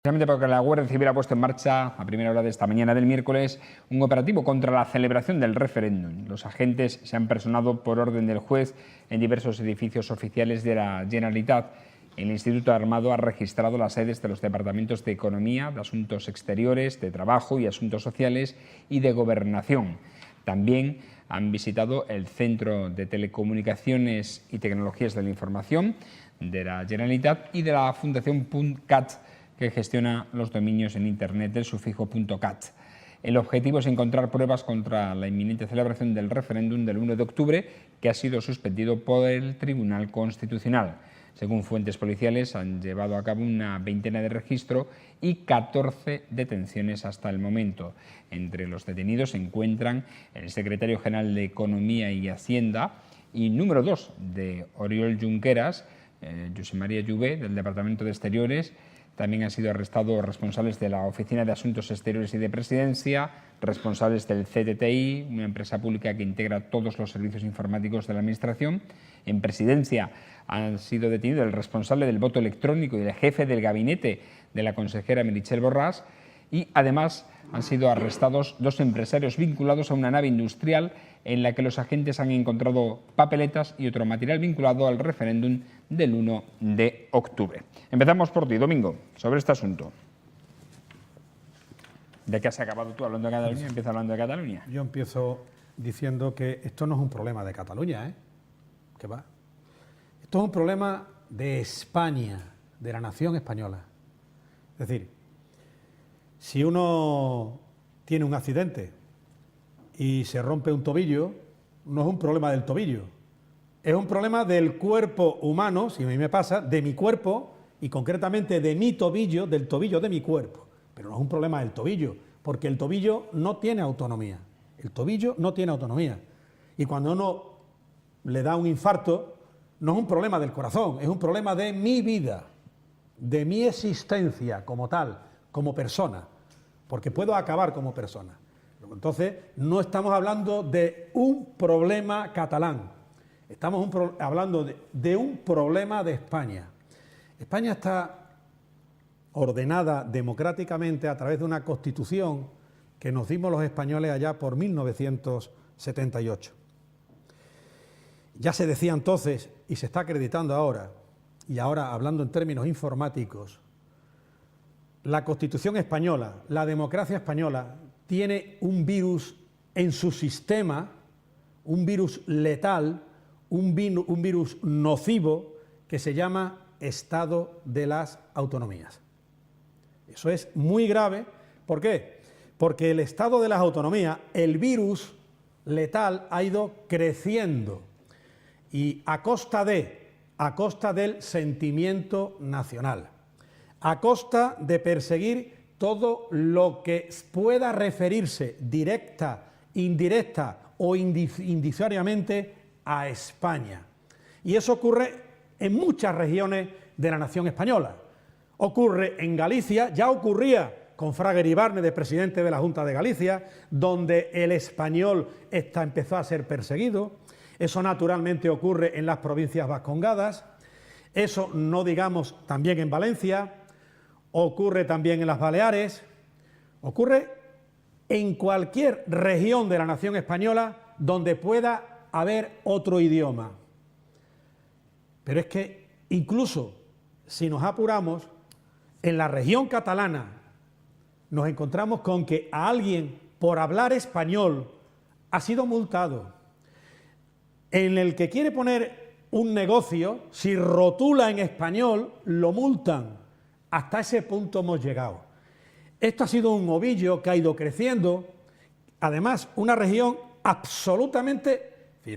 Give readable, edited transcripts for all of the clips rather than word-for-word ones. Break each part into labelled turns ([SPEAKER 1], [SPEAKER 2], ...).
[SPEAKER 1] Precisamente porque la Guardia Civil ha puesto en marcha a primera hora de esta mañana del miércoles un operativo contra la celebración del referéndum. Los agentes se han personado por orden del juez en diversos edificios oficiales de la Generalitat. El Instituto Armado ha registrado las sedes de los departamentos de Economía, de Asuntos Exteriores, de Trabajo y Asuntos Sociales y de Gobernación. También han visitado el Centro de Telecomunicaciones y Tecnologías de la Información de la Generalitat y de la Fundación .cat, que gestiona los dominios en Internet del sufijo .cat. El objetivo es encontrar pruebas contra la inminente celebración del referéndum del 1 de octubre, que ha sido suspendido por el Tribunal Constitucional. Según fuentes policiales, han llevado a cabo una veintena de registros y 14 detenciones hasta el momento. Entre los detenidos se encuentran el secretario general de Economía y Hacienda y número 2 de Oriol Junqueras, Josep María Jové, del Departamento de Exteriores. También han sido arrestados responsables de la Oficina de Asuntos Exteriores y de Presidencia, responsables del CTTI, una empresa pública que integra todos los servicios informáticos de la Administración. En Presidencia han sido detenidos el responsable del voto electrónico y el jefe del gabinete de la consejera Meritxell Borràs, y además han sido arrestados dos empresarios vinculados a una nave industrial en la que los agentes han encontrado papeletas y otro material vinculado al referéndum del 1 de octubre. Empezamos por ti, Domingo, sobre este asunto. ¿De qué has acabado tú hablando de Cataluña? Empieza hablando de Cataluña.
[SPEAKER 2] Yo empiezo diciendo que esto no es un problema de Cataluña, ¿eh? ¿Qué va? Esto es un problema de España, de la nación española. Es decir, si uno tiene un accidente y se rompe un tobillo, no es un problema del tobillo, es un problema del cuerpo humano, si a mí me pasa, de mi cuerpo y concretamente de mi tobillo, del tobillo de mi cuerpo. Pero no es un problema del tobillo, porque el tobillo no tiene autonomía. El tobillo no tiene autonomía. Y cuando uno le da un infarto, no es un problema del corazón, es un problema de mi vida, de mi existencia como tal, como persona, porque puedo acabar como persona. Entonces, no estamos hablando de un problema catalán, estamos hablando de un problema de España. España está ordenada democráticamente a través de una constitución que nos dimos los españoles allá por 1978. Ya se decía entonces, y se está acreditando ahora, y ahora hablando en términos informáticos, la Constitución española, la democracia española, tiene un virus en su sistema, un virus letal, un virus nocivo que se llama Estado de las Autonomías. Eso es muy grave. ¿Por qué? Porque el Estado de las Autonomías, el virus letal, ha ido creciendo y a costa del sentimiento nacional, a costa de perseguir todo lo que pueda referirse directa, indirecta o indiciariamente a España. Y eso ocurre en muchas regiones de la nación española. Ocurre en Galicia, ya ocurría con Fraga Iribarne, de presidente de la Junta de Galicia, donde el español empezó a ser perseguido. Eso naturalmente ocurre en las provincias vascongadas. Eso no digamos también en Valencia. Ocurre también en las Baleares, ocurre en cualquier región de la nación española donde pueda haber otro idioma. Pero es que incluso si nos apuramos, en la región catalana nos encontramos con que a alguien por hablar español ha sido multado. En el que quiere poner un negocio, si rotula en español, lo multan. Hasta ese punto hemos llegado. Esto ha sido un ovillo que ha ido creciendo. Además, una región absolutamente...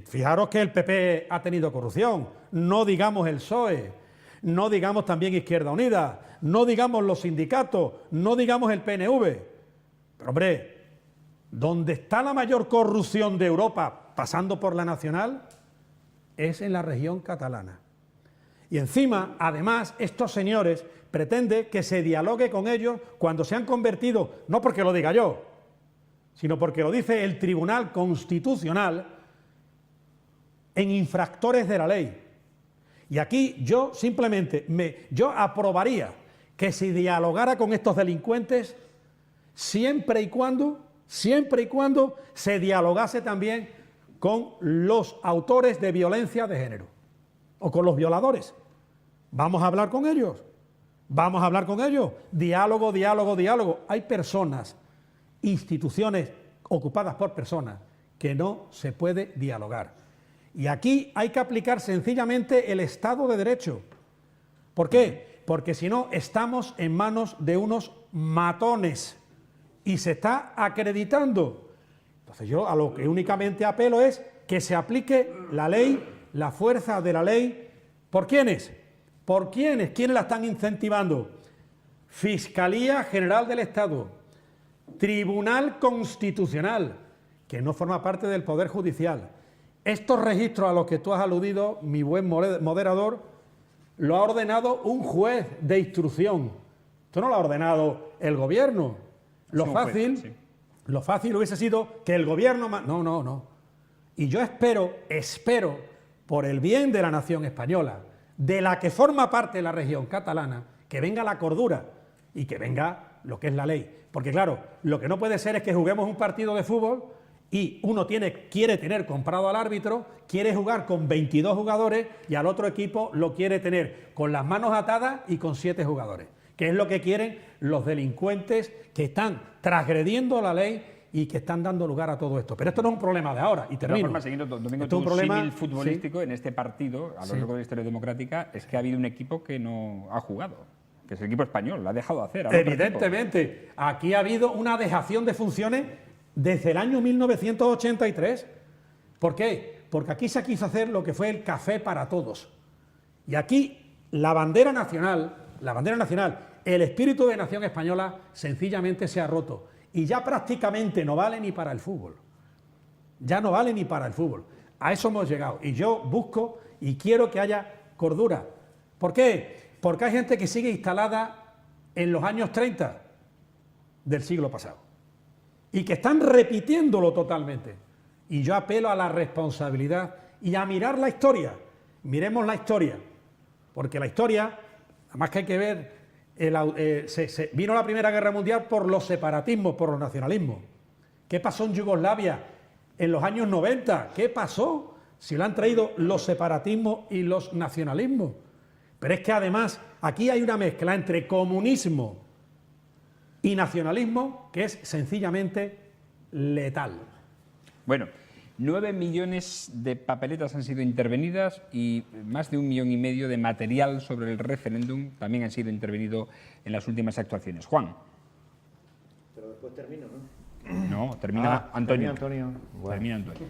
[SPEAKER 2] Fijaros que el PP ha tenido corrupción. No digamos el PSOE, no digamos también Izquierda Unida, no digamos los sindicatos, no digamos el PNV. Pero hombre, donde está la mayor corrupción de Europa, pasando por la nacional, es en la región catalana. Y encima, además, estos señores pretenden que se dialogue con ellos cuando se han convertido, no porque lo diga yo, sino porque lo dice el Tribunal Constitucional, en infractores de la ley. Y aquí yo simplemente, yo aprobaría que se dialogara con estos delincuentes siempre y cuando se dialogase también con los autores de violencia de género o con los violadores. Vamos a hablar con ellos, diálogo, diálogo, diálogo. Hay personas, instituciones ocupadas por personas que no se puede dialogar. Y aquí hay que aplicar sencillamente el Estado de Derecho. ¿Por qué? Porque si no, estamos en manos de unos matones y se está acreditando. Entonces yo a lo que únicamente apelo es que se aplique la ley, la fuerza de la ley. ¿Por quiénes? ¿Por quiénes? ¿Quiénes la están incentivando? Fiscalía General del Estado, Tribunal Constitucional, que no forma parte del Poder Judicial. Estos registros a los que tú has aludido, mi buen moderador, lo ha ordenado un juez de instrucción. Esto no lo ha ordenado el gobierno. Lo fácil hubiese sido que el gobierno... No. Y yo espero, por el bien de la nación española, de la que forma parte de la región catalana, que venga la cordura y que venga lo que es la ley. Porque claro, lo que no puede ser es que juguemos un partido de fútbol y uno quiere tener comprado al árbitro, quiere jugar con 22 jugadores y al otro equipo lo quiere tener con las manos atadas y con 7 jugadores, que es lo que quieren los delincuentes que están transgrediendo la ley y que están dando lugar a todo esto. Pero esto no es un problema de ahora, y termino.
[SPEAKER 1] De todas formas, Domingo,
[SPEAKER 2] esto es un
[SPEAKER 1] problema
[SPEAKER 2] símil
[SPEAKER 1] futbolístico en este partido, a lo largo de la historia democrática, es que ha habido un equipo que no ha jugado, que es el equipo español, lo ha dejado hacer.
[SPEAKER 2] Evidentemente, aquí ha habido una dejación de funciones desde el año 1983. ¿Por qué? Porque aquí se quiso hacer lo que fue el café para todos. Y aquí la bandera nacional, el espíritu de nación española sencillamente se ha roto. Y ya prácticamente no vale ni para el fútbol. Ya no vale ni para el fútbol. A eso hemos llegado. Y yo busco y quiero que haya cordura. ¿Por qué? Porque hay gente que sigue instalada en los años 30 del siglo pasado. Y que están repitiéndolo totalmente. Y yo apelo a la responsabilidad y a mirar la historia. Miremos la historia. Porque la historia, además que hay que ver... vino la Primera Guerra Mundial por los separatismos, por los nacionalismos. ¿Qué pasó en Yugoslavia en los años 90? ¿Qué pasó? Si lo han traído los separatismos y los nacionalismos. Pero es que además aquí hay una mezcla entre comunismo y nacionalismo que es sencillamente letal.
[SPEAKER 1] Bueno, 9 millones de papeletas han sido intervenidas y más de 1,5 millones de material sobre el referéndum también han sido intervenido en las últimas actuaciones. Juan.
[SPEAKER 3] Pero después termino, ¿no?
[SPEAKER 1] No, termina Antonio.
[SPEAKER 3] Bueno.
[SPEAKER 1] Termina Antonio.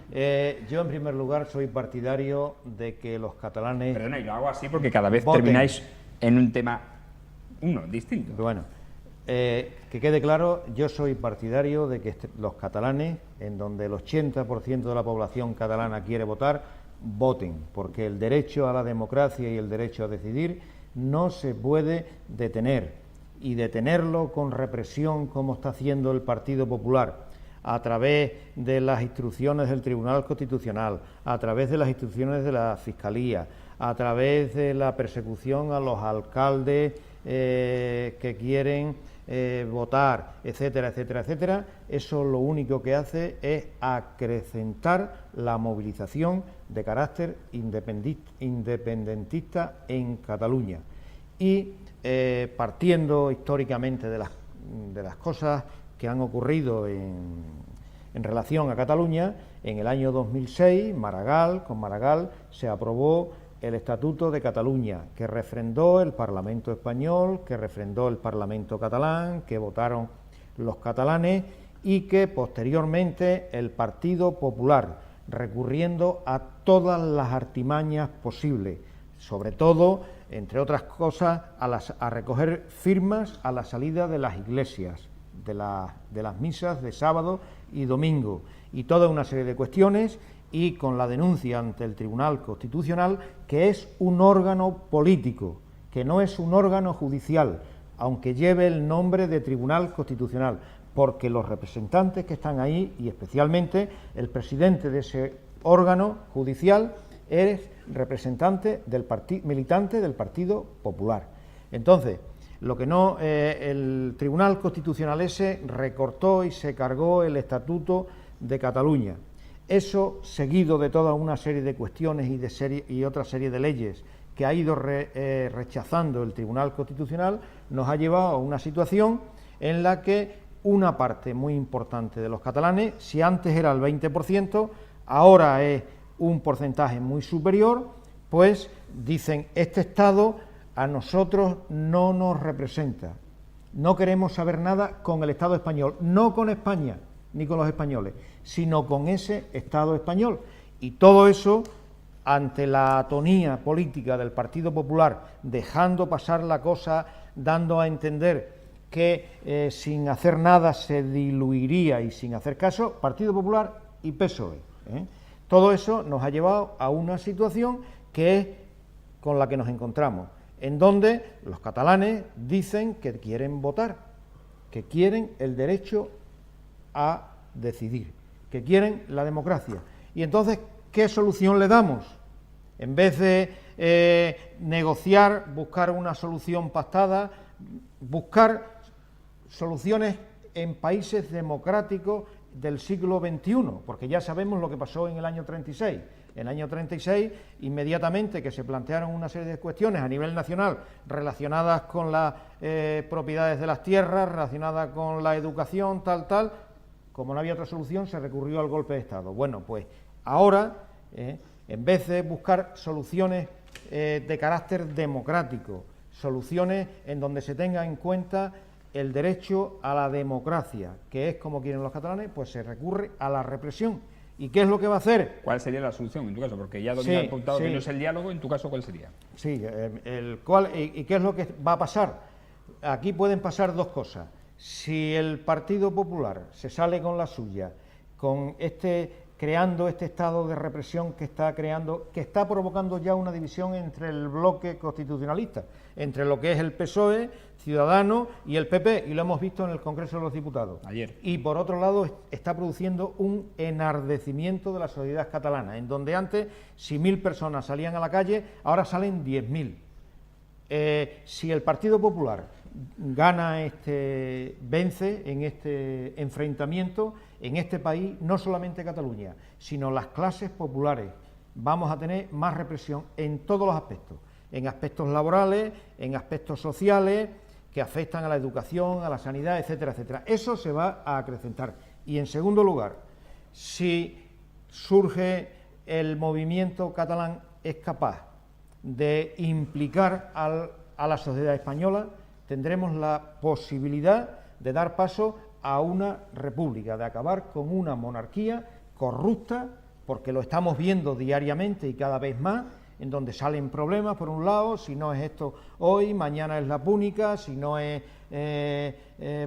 [SPEAKER 3] Yo, en primer lugar, soy partidario de que los catalanes...
[SPEAKER 1] Perdona, y lo hago así porque cada vez
[SPEAKER 3] voten.
[SPEAKER 1] termináis en un tema distinto.
[SPEAKER 3] Bueno, que quede claro, yo soy partidario de que los catalanes, en donde el 80% de la población catalana quiere votar, voten, porque el derecho a la democracia y el derecho a decidir no se puede detener, y detenerlo con represión como está haciendo el Partido Popular, a través de las instrucciones del Tribunal Constitucional, a través de las instrucciones de la Fiscalía, a través de la persecución a los alcaldes que quieren votar, etcétera, etcétera, etcétera. Eso lo único que hace es acrecentar la movilización de carácter independentista en Cataluña. Y partiendo históricamente de las cosas que han ocurrido en relación a Cataluña, en el año 2006, con Maragall se aprobó el Estatuto de Cataluña, que refrendó el Parlamento español, que refrendó el Parlamento catalán, que votaron los catalanes y que posteriormente el Partido Popular, recurriendo a todas las artimañas posibles, sobre todo, entre otras cosas, a recoger firmas a la salida de las iglesias, de las misas de sábado y domingo, y toda una serie de cuestiones, y con la denuncia ante el Tribunal Constitucional, que es un órgano político, que no es un órgano judicial, aunque lleve el nombre de Tribunal Constitucional, porque los representantes que están ahí, y especialmente el presidente de ese órgano judicial, es representante militante del Partido Popular. Entonces, Lo que no, el Tribunal Constitucional ese recortó y se cargó el Estatuto de Cataluña. Eso, seguido de toda una serie de cuestiones y otra serie de leyes que ha ido rechazando el Tribunal Constitucional, nos ha llevado a una situación en la que una parte muy importante de los catalanes, si antes era el 20%, ahora es un porcentaje muy superior, pues dicen, este Estado a nosotros no nos representa, no queremos saber nada con el Estado español, no con España ni con los españoles, sino con ese Estado español. Y todo eso, ante la atonía política del Partido Popular, dejando pasar la cosa, dando a entender que sin hacer nada se diluiría y sin hacer caso, Partido Popular y PSOE. Todo eso nos ha llevado a una situación que es con la que nos encontramos, en donde los catalanes dicen que quieren votar, que quieren el derecho a decidir, que quieren la democracia. Y entonces, ¿qué solución le damos? En vez de negociar, buscar una solución pactada, buscar soluciones en países democráticos del siglo XXI, porque ya sabemos lo que pasó en el año 36. En el año 36, inmediatamente que se plantearon una serie de cuestiones a nivel nacional relacionadas con las propiedades de las tierras, relacionadas con la educación, tal, como no había otra solución, se recurrió al golpe de Estado. Bueno, pues ahora, en vez de buscar soluciones de carácter democrático, soluciones en donde se tenga en cuenta el derecho a la democracia, que es como quieren los catalanes, pues se recurre a la represión. ¿Y qué es lo que va a hacer?
[SPEAKER 1] ¿Cuál sería la solución en tu caso? Porque ya Domínguez ha apuntado que no es el diálogo, en tu caso, ¿cuál sería?
[SPEAKER 3] Sí, ¿y qué es lo que va a pasar? Aquí pueden pasar dos cosas. Si el Partido Popular se sale con la suya, con creando este estado de represión que está creando, que está provocando ya una división entre el bloque constitucionalista, entre lo que es el PSOE, Ciudadanos y el PP, y lo hemos visto en el Congreso de los Diputados.
[SPEAKER 1] Ayer.
[SPEAKER 3] Y por otro lado está produciendo un enardecimiento de la sociedad catalana, en donde antes, si 1.000 personas salían a la calle, ahora salen 10.000. Si el Partido Popular gana vence en este enfrentamiento, en este país, no solamente Cataluña, sino las clases populares, vamos a tener más represión en todos los aspectos, en aspectos laborales, en aspectos sociales, que afectan a la educación, a la sanidad, etcétera, etcétera. Eso se va a acrecentar. Y en segundo lugar, si surge el movimiento catalán es capaz de implicar a la sociedad española, tendremos la posibilidad de dar paso a una república, de acabar con una monarquía corrupta, porque lo estamos viendo diariamente y cada vez más, en donde salen problemas, por un lado, si no es esto hoy, mañana es la Púnica, si no es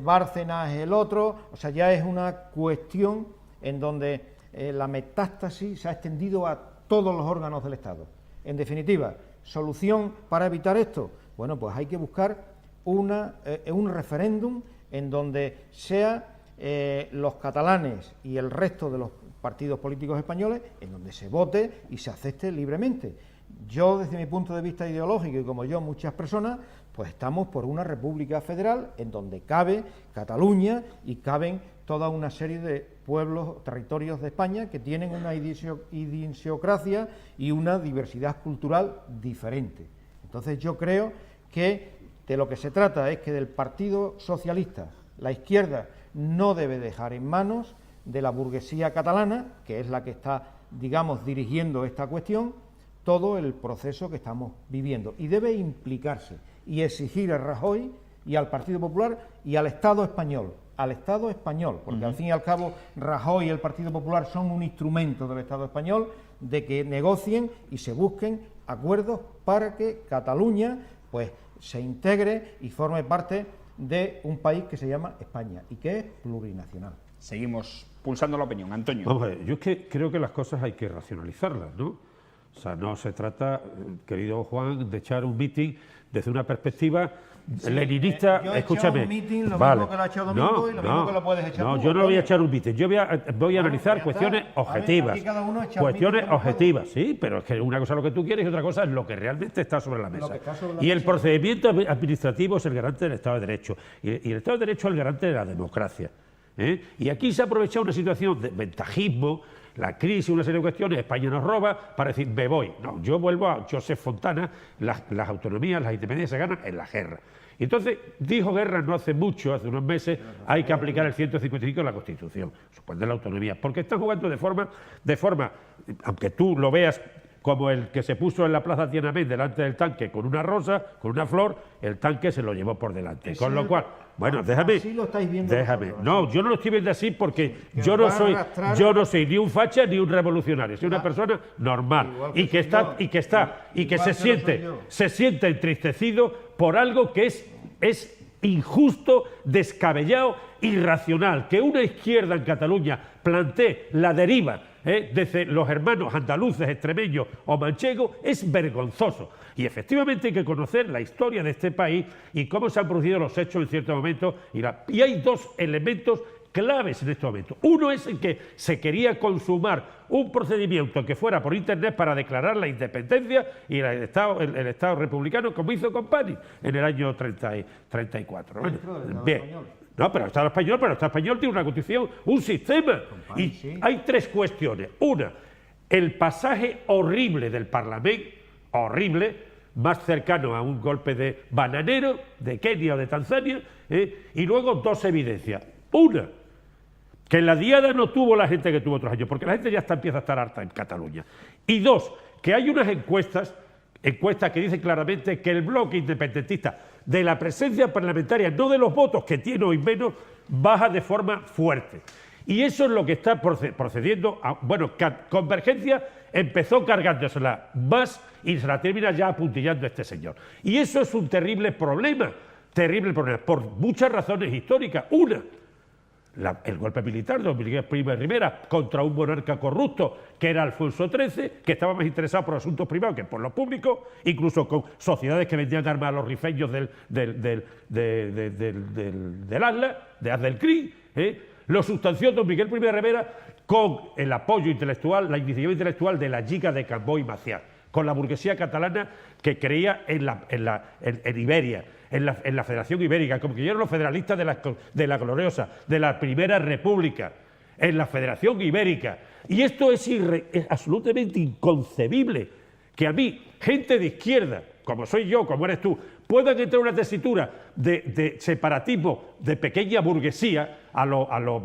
[SPEAKER 3] Bárcenas es el otro, o sea, ya es una cuestión en donde la metástasis se ha extendido a todos los órganos del Estado. En definitiva, ¿solución para evitar esto? Bueno, pues hay que buscar un referéndum en donde sea los catalanes y el resto de los partidos políticos españoles, en donde se vote y se acepte libremente. Yo, desde mi punto de vista ideológico, y como yo muchas personas, pues estamos por una república federal en donde cabe Cataluña y caben toda una serie de pueblos, territorios de España que tienen una idiosincrasia y una diversidad cultural diferente. Entonces yo creo que de lo que se trata es que del Partido Socialista, la izquierda no debe dejar en manos de la burguesía catalana, que es la que está, digamos, dirigiendo esta cuestión, todo el proceso que estamos viviendo, y debe implicarse y exigir a Rajoy y al Partido Popular y al Estado español, porque al fin y al cabo Rajoy y el Partido Popular son un instrumento del Estado español, de que negocien y se busquen acuerdos para que Cataluña pues se integre y forme parte de un país que se llama España y que es plurinacional.
[SPEAKER 1] Seguimos pulsando la opinión. Antonio.
[SPEAKER 4] Vamos a ver, yo es que creo que las cosas hay que racionalizarlas, ¿no? O sea, no se trata, querido Juan, de echar un mitin desde una perspectiva leninista,
[SPEAKER 3] yo he
[SPEAKER 4] escúchame.
[SPEAKER 3] echado un meeting, lo
[SPEAKER 4] vale.
[SPEAKER 3] mismo que lo ha echado Domingo y lo mismo que lo puedes echar
[SPEAKER 4] No,
[SPEAKER 3] tú,
[SPEAKER 4] yo no voy a
[SPEAKER 3] Antonio.
[SPEAKER 4] echar un meeting, yo voy a analizar
[SPEAKER 3] ya
[SPEAKER 4] cuestiones
[SPEAKER 3] está. A ver,
[SPEAKER 4] objetivas.
[SPEAKER 3] aquí cada uno echa un
[SPEAKER 4] Cuestiones
[SPEAKER 3] meeting como puede.
[SPEAKER 4] objetivas, sí, pero es que una cosa es lo que tú quieres y otra cosa es lo que realmente está sobre la mesa.
[SPEAKER 3] que está sobre la
[SPEAKER 4] Y el
[SPEAKER 3] mesa.
[SPEAKER 4] procedimiento administrativo es el garante del Estado de Derecho. Y el Estado de Derecho es el garante de la democracia. Y aquí se ha aprovechado una situación de ventajismo, la crisis, una serie de cuestiones, España nos roba, para decir, me voy. No, yo vuelvo a Josep Fontana, las autonomías, las independencias se ganan en la guerra. Y entonces dijo Guerra no hace mucho, hace unos meses, hay que aplicar el 155 de la Constitución, suspender la autonomía, porque están jugando de forma, aunque tú lo veas como el que se puso en la Plaza Tiananmen delante del tanque con una rosa, con una flor, el tanque se lo llevó por delante.
[SPEAKER 3] Eso
[SPEAKER 4] Con lo
[SPEAKER 3] es-
[SPEAKER 4] cual, bueno, déjame.
[SPEAKER 3] así lo estáis viendo
[SPEAKER 4] Déjame.
[SPEAKER 3] vosotros,
[SPEAKER 4] No, yo no lo estoy viendo así porque
[SPEAKER 3] que
[SPEAKER 4] yo
[SPEAKER 3] os
[SPEAKER 4] no
[SPEAKER 3] va a
[SPEAKER 4] soy,
[SPEAKER 3] arrastrar-
[SPEAKER 4] yo no soy ni un facha ni un revolucionario, soy una persona normal
[SPEAKER 3] Igual
[SPEAKER 4] y que
[SPEAKER 3] soy
[SPEAKER 4] está
[SPEAKER 3] yo.
[SPEAKER 4] y que está y que
[SPEAKER 3] Igual
[SPEAKER 4] se
[SPEAKER 3] que lo soy
[SPEAKER 4] siente
[SPEAKER 3] yo.
[SPEAKER 4] se siente entristecido por algo que es injusto, descabellado, irracional, que una izquierda en Cataluña plantee la deriva desde los hermanos andaluces, extremeños o manchegos, es vergonzoso. Y efectivamente hay que conocer la historia de este país y cómo se han producido los hechos en ciertos momentos. Y hay dos elementos claves en este momento. Uno es en que se quería consumar un procedimiento que fuera por Internet para declarar la independencia y el Estado republicano, como hizo Company en el año 34. ¿no?
[SPEAKER 3] Dentro del Estado
[SPEAKER 4] Bien.
[SPEAKER 3] español.
[SPEAKER 4] No, pero el Estado español tiene una constitución, un sistema. Y
[SPEAKER 3] sí.
[SPEAKER 4] hay tres cuestiones. Una, el pasaje horrible del Parlamento, horrible, más cercano a un golpe de bananero de Kenia o de Tanzania, y luego dos evidencias. Una, que en la diada no tuvo la gente que tuvo otros años, porque la gente ya empieza a estar harta en Cataluña. Y dos, que hay unas encuestas que dicen claramente que el bloque independentista de la presencia parlamentaria, no de los votos que tiene hoy menos, baja de forma fuerte. Y eso es lo que está procediendo a, bueno, Convergencia empezó cargándosela más y se la termina ya apuntillando este señor. Y eso es un terrible problema, por muchas razones históricas. Una, el golpe militar de don Miguel Primo de Rivera contra un monarca corrupto que era Alfonso XIII, que estaba más interesado por asuntos privados que por los públicos, incluso con sociedades que vendían armas a los rifeños del Atlas, de Haz del Crin. Lo sustanció don Miguel Primo de Rivera con el apoyo intelectual, la iniciativa intelectual de la Lliga de Cambó y Macià, con la burguesía catalana que creía en Iberia, en la Federación Ibérica, como que eran los federalistas de la gloriosa, de la Primera República, en la Federación Ibérica. Y esto es absolutamente inconcebible, que a mí, gente de izquierda, como soy yo, como eres tú, puedan entrar en una tesitura de separatismo de pequeña burguesía a lo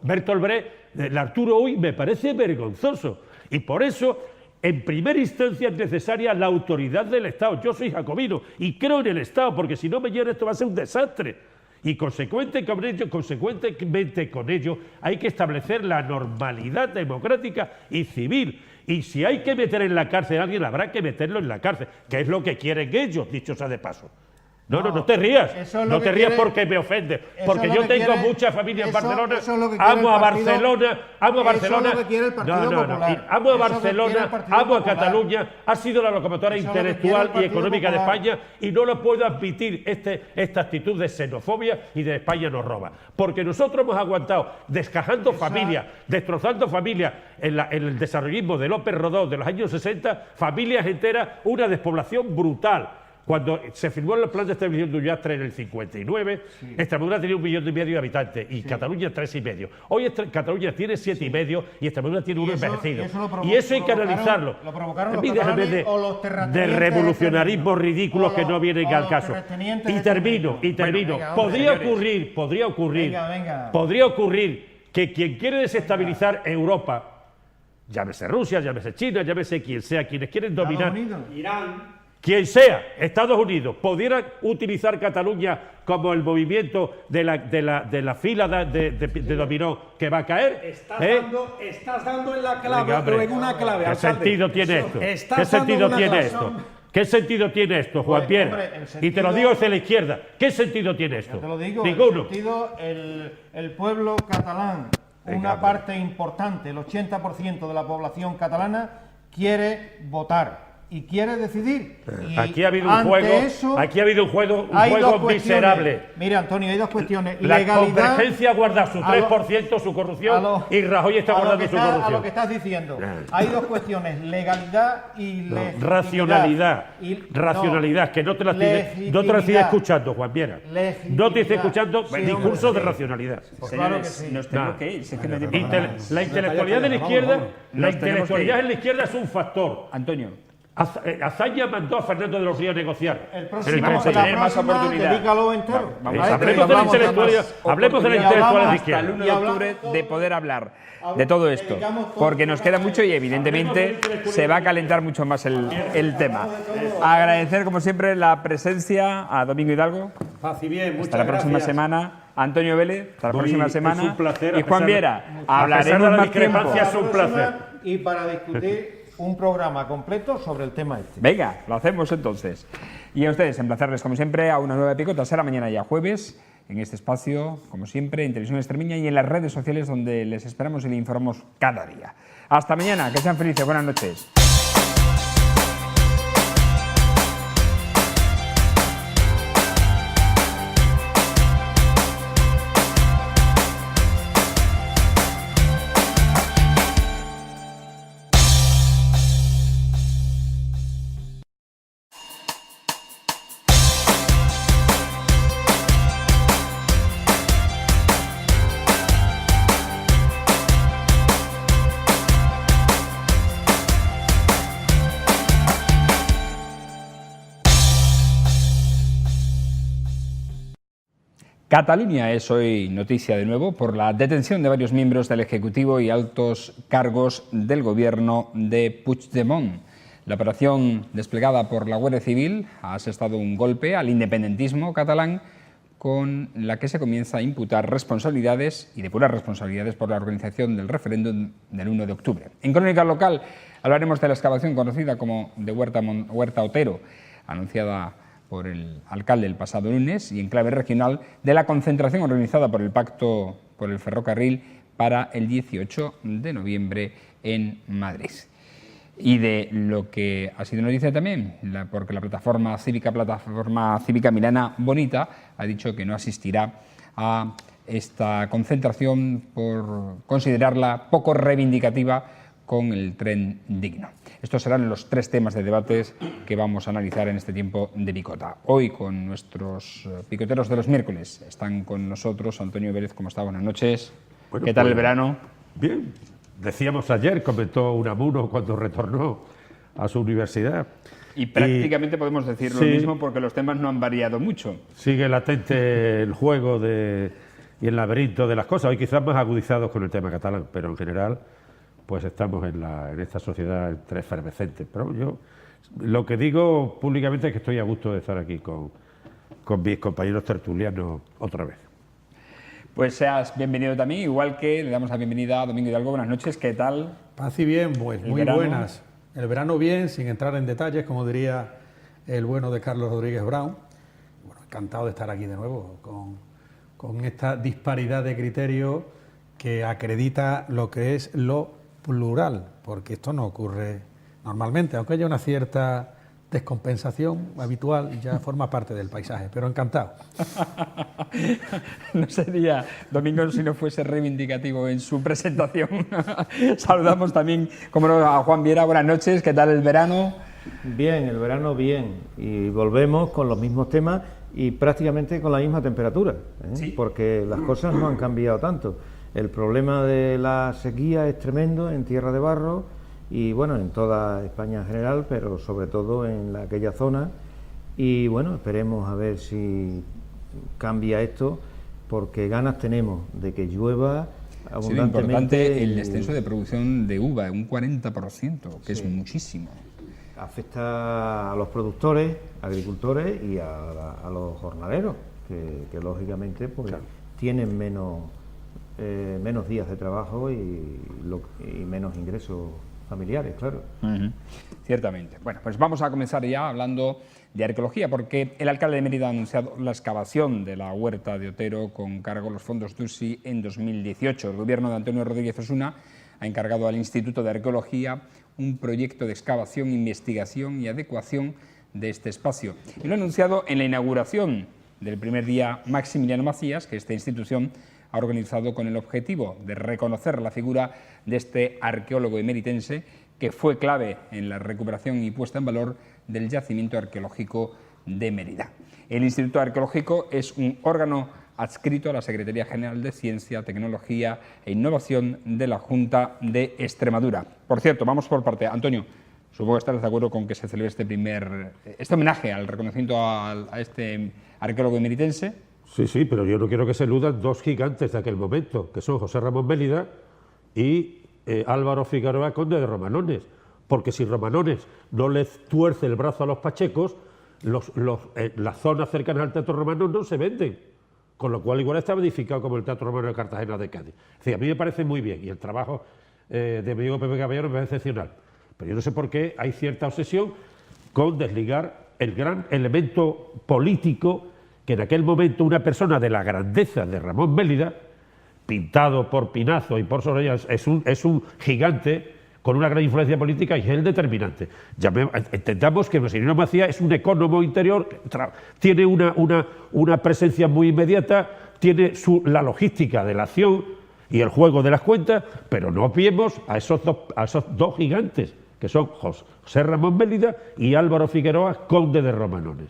[SPEAKER 4] Bertolt Brecht, el Arturo Uy, me parece vergonzoso. Y por eso, en primera instancia, es necesaria la autoridad del Estado. Yo soy jacobino y creo en el Estado, porque si no me llena esto va a ser un desastre. Y consecuentemente con ello hay que establecer la normalidad democrática y civil. Y si hay que meter en la cárcel a alguien, habrá que meterlo en la cárcel, que es lo que quieren ellos, dicho sea de paso. No te rías,
[SPEAKER 3] eso es lo
[SPEAKER 4] no
[SPEAKER 3] que
[SPEAKER 4] te rías
[SPEAKER 3] quiere-
[SPEAKER 4] porque me ofende,
[SPEAKER 3] eso
[SPEAKER 4] porque
[SPEAKER 3] es lo
[SPEAKER 4] yo
[SPEAKER 3] que
[SPEAKER 4] tengo
[SPEAKER 3] quiere-
[SPEAKER 4] mucha familia en
[SPEAKER 3] eso-
[SPEAKER 4] Barcelona,
[SPEAKER 3] eso es lo que quiere
[SPEAKER 4] amo a
[SPEAKER 3] el partido-
[SPEAKER 4] Barcelona, amo a
[SPEAKER 3] eso es
[SPEAKER 4] Barcelona,
[SPEAKER 3] lo que quiere el Partido Popular.
[SPEAKER 4] amo a
[SPEAKER 3] Eso es lo que quiere
[SPEAKER 4] Barcelona,
[SPEAKER 3] el Partido
[SPEAKER 4] amo a
[SPEAKER 3] Popular.
[SPEAKER 4] Cataluña, ha sido la locomotora
[SPEAKER 3] Eso es lo que quiere el
[SPEAKER 4] intelectual y
[SPEAKER 3] Partido
[SPEAKER 4] económica de
[SPEAKER 3] Popular.
[SPEAKER 4] España y no lo puedo admitir esta actitud de xenofobia y de España nos roba, porque nosotros hemos aguantado descajando familias, destrozando familias en el desarrollismo de López Rodó de los años 60, familias enteras, una despoblación brutal. Cuando se firmó el plan de estabilización de Ullastre en el 59, Extremadura tenía 1,5 millones de habitantes y Cataluña 3,5. Hoy Cataluña tiene 7,5 y Extremadura tiene uno
[SPEAKER 3] eso-
[SPEAKER 4] envejecido.
[SPEAKER 3] y eso lo
[SPEAKER 4] Y eso hay que
[SPEAKER 3] provocaron-
[SPEAKER 4] analizarlo.
[SPEAKER 3] lo provocaron los
[SPEAKER 4] A mí déjame
[SPEAKER 3] catalanes o los
[SPEAKER 4] de
[SPEAKER 3] terratenientes
[SPEAKER 4] revolucionarismo
[SPEAKER 3] extremeños.
[SPEAKER 4] ridículos que no vienen
[SPEAKER 3] O
[SPEAKER 4] al
[SPEAKER 3] los
[SPEAKER 4] caso.
[SPEAKER 3] terratenientes
[SPEAKER 4] Y termino.
[SPEAKER 3] extremeños. Bueno, venga, hombre,
[SPEAKER 4] Podría
[SPEAKER 3] Venga.
[SPEAKER 4] ocurrir que quien quiere desestabilizar Europa, llámese Rusia, llámese China, llámese quien sea, quienes quieren dominar,
[SPEAKER 3] Estados Unidos.
[SPEAKER 4] quien sea, Estados Unidos, pudiera utilizar Cataluña como el movimiento de la fila de dominó que va a caer.
[SPEAKER 2] Estás dando en la clave,
[SPEAKER 4] Venga, hombre.
[SPEAKER 2] o en una clave.
[SPEAKER 4] ¿Qué
[SPEAKER 2] alcalde.
[SPEAKER 4] sentido tiene esto?
[SPEAKER 2] Estás
[SPEAKER 4] ¿Qué
[SPEAKER 2] dando
[SPEAKER 4] sentido
[SPEAKER 2] una
[SPEAKER 4] tiene
[SPEAKER 2] clave.
[SPEAKER 4] esto? ¿Qué sentido tiene esto, Juan
[SPEAKER 3] Pues,
[SPEAKER 4] Pierre?
[SPEAKER 3] hombre, el
[SPEAKER 4] Y te
[SPEAKER 3] sentido-
[SPEAKER 4] lo digo desde la izquierda. ¿Qué sentido tiene esto?
[SPEAKER 3] Te lo digo,
[SPEAKER 4] Ninguno.
[SPEAKER 3] el sentido, el pueblo catalán,
[SPEAKER 4] Venga,
[SPEAKER 3] una
[SPEAKER 4] hombre.
[SPEAKER 3] parte importante, el 80% de la población catalana, quiere votar. y quiere decidir. Y
[SPEAKER 4] aquí ha habido un juego,
[SPEAKER 3] hay dos cuestiones.
[SPEAKER 4] Miserable.
[SPEAKER 3] Mira, Antonio, hay dos cuestiones.
[SPEAKER 4] La
[SPEAKER 3] Legalidad,
[SPEAKER 4] Convergencia guarda su 3%, su corrupción, y Rajoy está guardando su corrupción.
[SPEAKER 3] A lo que estás diciendo. Hay dos cuestiones, legalidad y legitimidad.
[SPEAKER 4] Racionalidad, que no te la estoy escuchando, Juan Viera. No te estoy escuchando discursos de racionalidad.
[SPEAKER 3] Pues claro que sí.
[SPEAKER 1] Nos tenemos que ir. Si es que no hay tiempo para más.
[SPEAKER 4] La intelectualidad de la izquierda, en la izquierda es un factor.
[SPEAKER 1] Antonio.
[SPEAKER 4] Azaña mandó a Fernando de los Ríos a negociar.
[SPEAKER 3] El próximo,
[SPEAKER 1] Vamos a tener más oportunidad.
[SPEAKER 3] Dedícalo entero.
[SPEAKER 4] Hablemos de la intelectualidad de
[SPEAKER 1] hasta el
[SPEAKER 4] izquierda.
[SPEAKER 1] 1 de octubre de poder hablar de todo esto, porque nos queda mucho y evidentemente se va a calentar mucho más el tema. Agradecer como siempre la presencia a Domingo Hidalgo.
[SPEAKER 2] Paz y bien, muchas
[SPEAKER 1] Hasta la próxima
[SPEAKER 2] gracias.
[SPEAKER 1] semana. Antonio Vélez, hasta la próxima semana.
[SPEAKER 4] Es un placer,
[SPEAKER 1] Y Juan Viera, hablaremos
[SPEAKER 4] de la
[SPEAKER 1] más tiempo.
[SPEAKER 4] discrepancia, es un placer.
[SPEAKER 3] Y para discutir un programa completo sobre el tema este.
[SPEAKER 1] Venga, lo hacemos entonces. Y a ustedes, emplazarles como siempre a una nueva picota. Será mañana ya jueves, en este espacio, como siempre, en Televisión Extremeña y en las redes sociales donde les esperamos y les informamos cada día. Hasta mañana, que sean felices, buenas noches. Cataluña es hoy noticia de nuevo por la detención de varios miembros del Ejecutivo y altos cargos del gobierno de Puigdemont. La operación desplegada por la Guardia Civil ha asestado un golpe al independentismo catalán con la que se comienza a imputar responsabilidades y depurar responsabilidades por la organización del referéndum del 1 de octubre. En Crónica Local hablaremos de la excavación conocida como de Huerta Otero, anunciada por el alcalde el pasado lunes, y en clave regional de la concentración organizada por el Pacto por el Ferrocarril para el 18 de noviembre en Madrid. Y de lo que ha sido noticia también, porque la plataforma cívica Milana Bonita ha dicho que no asistirá a esta concentración por considerarla poco reivindicativa con el tren digno. Estos serán los tres temas de debates que vamos a analizar en este tiempo de picota. Hoy con nuestros picoteros de los miércoles. Están con nosotros Antonio Vélez, ¿cómo está? Buenas noches.
[SPEAKER 4] Bueno,
[SPEAKER 1] ¿Qué tal el verano?
[SPEAKER 4] Bien. Decíamos ayer, comentó Unamuno cuando retornó a su universidad.
[SPEAKER 1] Y prácticamente podemos decir lo mismo porque los temas no han variado mucho.
[SPEAKER 4] Sigue latente el juego y el laberinto de las cosas. Hoy quizás más agudizados con el tema catalán, pero en general pues estamos en esta sociedad entre efervescente. Pero yo lo que digo públicamente es que estoy a gusto de estar aquí con mis compañeros tertulianos otra vez.
[SPEAKER 1] Pues seas bienvenido también, igual que le damos la bienvenida a Domingo Hidalgo. Buenas noches, ¿qué tal?
[SPEAKER 2] Paz y bien, pues muy buenas. El verano bien, sin entrar en detalles, como diría el bueno de Carlos Rodríguez Brown. Bueno, encantado de estar aquí de nuevo con esta disparidad de criterios que acredita lo que es lo plural, porque esto no ocurre normalmente, aunque haya una cierta descompensación habitual, ya forma parte del paisaje, pero encantado.
[SPEAKER 1] No sería Domingo si no fuese reivindicativo en su presentación. Saludamos también, como no, a Juan Viera. Buenas noches, ¿qué tal el verano?
[SPEAKER 3] Bien, el verano bien, y volvemos con los mismos temas y prácticamente con la misma temperatura,
[SPEAKER 1] ¿Sí?
[SPEAKER 3] Porque las cosas no han cambiado tanto. El problema de la sequía es tremendo en Tierra de Barro y bueno, en toda España en general, pero sobre todo en aquella zona. Y bueno, esperemos a ver si cambia esto, porque ganas tenemos de que llueva abundantemente.
[SPEAKER 1] Ha sido importante el descenso de producción de uva, un 40%, que es muchísimo.
[SPEAKER 3] Afecta a los productores, agricultores y a los jornaleros, que lógicamente pues tienen menos días de trabajo y menos ingresos familiares, claro.
[SPEAKER 1] Ciertamente. Bueno, pues vamos a comenzar ya hablando de arqueología, porque el alcalde de Mérida ha anunciado la excavación de la Huerta de Otero con cargo a los fondos DUSI en 2018. El gobierno de Antonio Rodríguez Osuna ha encargado al Instituto de Arqueología un proyecto de excavación, investigación y adecuación de este espacio. Y lo ha anunciado en la inauguración del primer día Maximiliano Macías, que esta institución ha organizado con el objetivo de reconocer la figura de este arqueólogo emeritense que fue clave en la recuperación y puesta en valor del yacimiento arqueológico de Mérida. El Instituto Arqueológico es un órgano adscrito a la Secretaría General de Ciencia, Tecnología e Innovación de la Junta de Extremadura. Por cierto, vamos por parte. Antonio, supongo que estarás de acuerdo con que se celebre este homenaje al reconocimiento a este arqueólogo emeritense.
[SPEAKER 4] Sí, pero yo no quiero que se eludan dos gigantes de aquel momento, que son José Ramón Mélida y Álvaro Figueroa, conde de Romanones, porque si Romanones no les tuerce el brazo a los pachecos, las zonas cercanas al Teatro Romano no se venden, con lo cual igual estaba edificado como el Teatro Romano de Cartagena de Cádiz. Es decir, a mí me parece muy bien y el trabajo de mi amigo Pepe Caballero me parece excepcional, pero yo no sé por qué hay cierta obsesión con desligar el gran elemento político que en aquel momento una persona de la grandeza de Ramón Mélida, pintado por Pinazo y por Soraya, es un gigante con una gran influencia política y es el determinante. Entendamos que Maximiliano Macías es un ecónomo interior, tiene una presencia muy inmediata, tiene la logística de la acción y el juego de las cuentas, pero no olvidemos a esos dos gigantes, que son José Ramón Mélida y Álvaro Figueroa, conde de Romanones.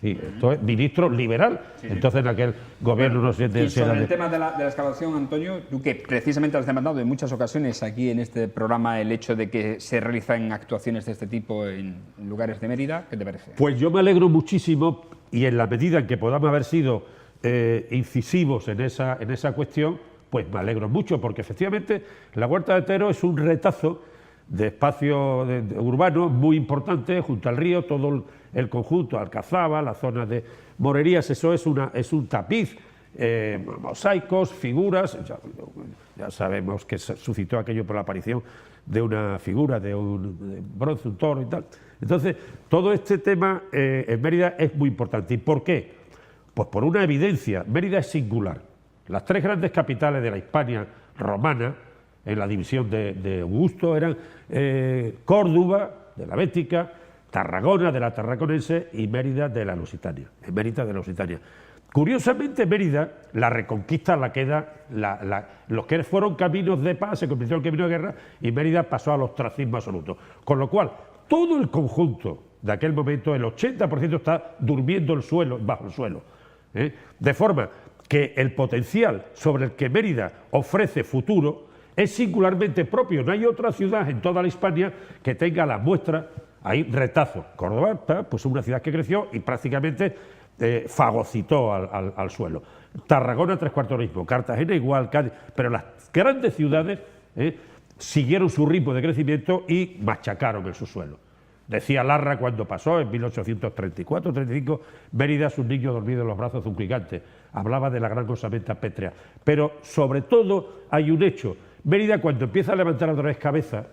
[SPEAKER 4] Sí, esto es ministro liberal, entonces en aquel gobierno no se...
[SPEAKER 1] Y sobre el tema de la excavación, Antonio, tú que precisamente has demandado en muchas ocasiones aquí en este programa el hecho de que se realizan actuaciones de este tipo en lugares de Mérida, ¿qué te parece?
[SPEAKER 4] Pues yo me alegro muchísimo y en la medida en que podamos haber sido incisivos en esa cuestión, pues me alegro mucho, porque efectivamente la Huerta de Tero es un retazo de espacio urbano muy importante junto al río, todo el conjunto, Alcazaba, la zona de Morerías, eso es un tapiz, mosaicos, figuras, ya sabemos que suscitó aquello por la aparición de una figura, de bronce, un toro y tal. Entonces, todo este tema en Mérida es muy importante. ¿Y por qué? Pues por una evidencia, Mérida es singular. Las tres grandes capitales de la Hispania romana, en la división de Augusto, eran Córdoba, de la Bética, Tarragona, de la Tarraconense, y Mérida, de la Lusitania. Curiosamente, Mérida, la reconquista la queda, los que fueron caminos de paz se convirtieron en camino de guerra, y Mérida pasó al ostracismo absoluto. Con lo cual, todo el conjunto de aquel momento, el 80% está durmiendo bajo el suelo. De forma que el potencial sobre el que Mérida ofrece futuro es singularmente propio. No hay otra ciudad en toda la Hispania que tenga la muestra. Hay retazos. Córdoba, pues una ciudad que creció y prácticamente fagocitó al suelo. Tarragona, tres cuartos de lo mismo. Cartagena igual, Cádiz. Pero las grandes ciudades siguieron su ritmo de crecimiento y machacaron el subsuelo. Decía Larra cuando pasó, en 1834-35, Mérida es un niño dormido en los brazos de un gigante. Hablaba de la gran osamenta pétrea. Pero sobre todo hay un hecho. Mérida, cuando empieza a levantar otra vez cabeza,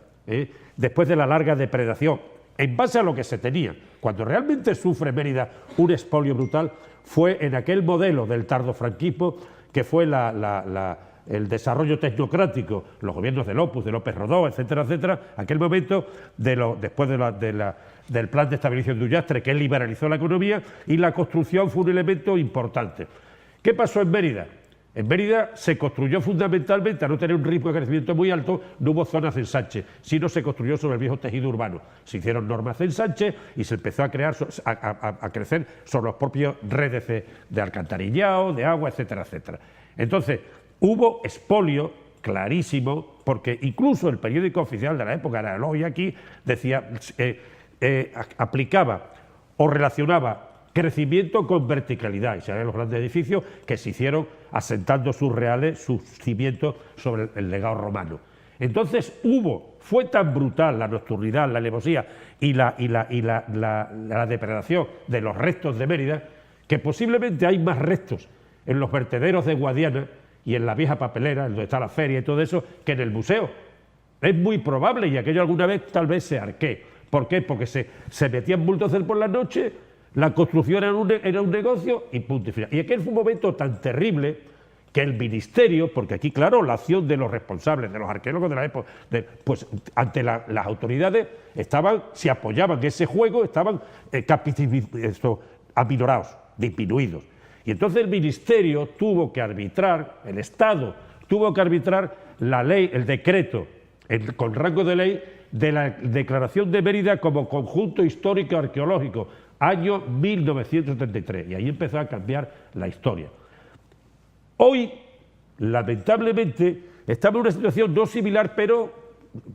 [SPEAKER 4] después de la larga depredación, en base a lo que se tenía, cuando realmente sufre Mérida un expolio brutal, fue en aquel modelo del tardofranquismo que fue el desarrollo tecnocrático, los gobiernos del Opus, de López Rodó, etcétera, etcétera, aquel momento después del plan de estabilización de Ullastre, que liberalizó la economía, y la construcción fue un elemento importante. ¿Qué pasó en Mérida? En Mérida se construyó fundamentalmente, a no tener un ritmo de crecimiento muy alto, no hubo zonas de ensanche, sino se construyó sobre el viejo tejido urbano. Se hicieron normas de ensanche y se empezó a crecer sobre los propios redes de alcantarillado, de agua, etcétera, etcétera. Entonces, hubo expolio clarísimo, porque incluso el periódico oficial de la época, era el Hoy Aquí, decía, aplicaba o relacionaba crecimiento con verticalidad, y se ven los grandes edificios que se hicieron asentando sus cimientos sobre el legado romano. Entonces fue tan brutal la nocturnidad, la alevosía y la depredación de los restos de Mérida, que posiblemente hay más restos en los vertederos de Guadiana y en la vieja papelera, donde está la feria y todo eso, que en el museo. Es muy probable, y aquello alguna vez tal vez se arquee. ¿Por qué? Porque se metían bulldozers por la noche, la construcción era un negocio y punto y final. Y aquel fue un momento tan terrible que el ministerio, porque aquí, claro, la acción de los responsables, de los arqueólogos de la época, pues ante las autoridades se apoyaban en ese juego, estaban aminorados, disminuidos. Y entonces el ministerio tuvo que arbitrar, el Estado tuvo que arbitrar la ley, el decreto, con rango de ley, de la declaración de Mérida como conjunto histórico arqueológico, año 1973, y ahí empezó a cambiar la historia. Hoy, lamentablemente, estamos en una situación no similar, pero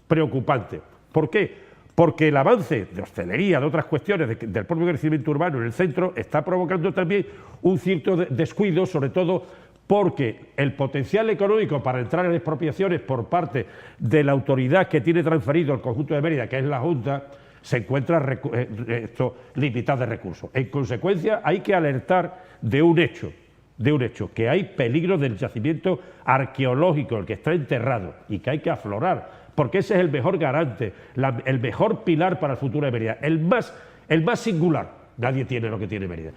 [SPEAKER 4] preocupante. ¿Por qué? Porque el avance de hostelería, de otras cuestiones, del propio crecimiento urbano en el centro, está provocando también un cierto descuido, sobre todo porque el potencial económico para entrar en expropiaciones por parte de la autoridad que tiene transferido el conjunto de Mérida, que es la Junta, se encuentra limitado de recursos. En consecuencia, hay que alertar de un hecho, que hay peligro del yacimiento arqueológico, el que está enterrado, y que hay que aflorar, porque ese es el mejor garante, el mejor pilar para el futuro de Mérida, el más singular. Nadie tiene lo que tiene Mérida.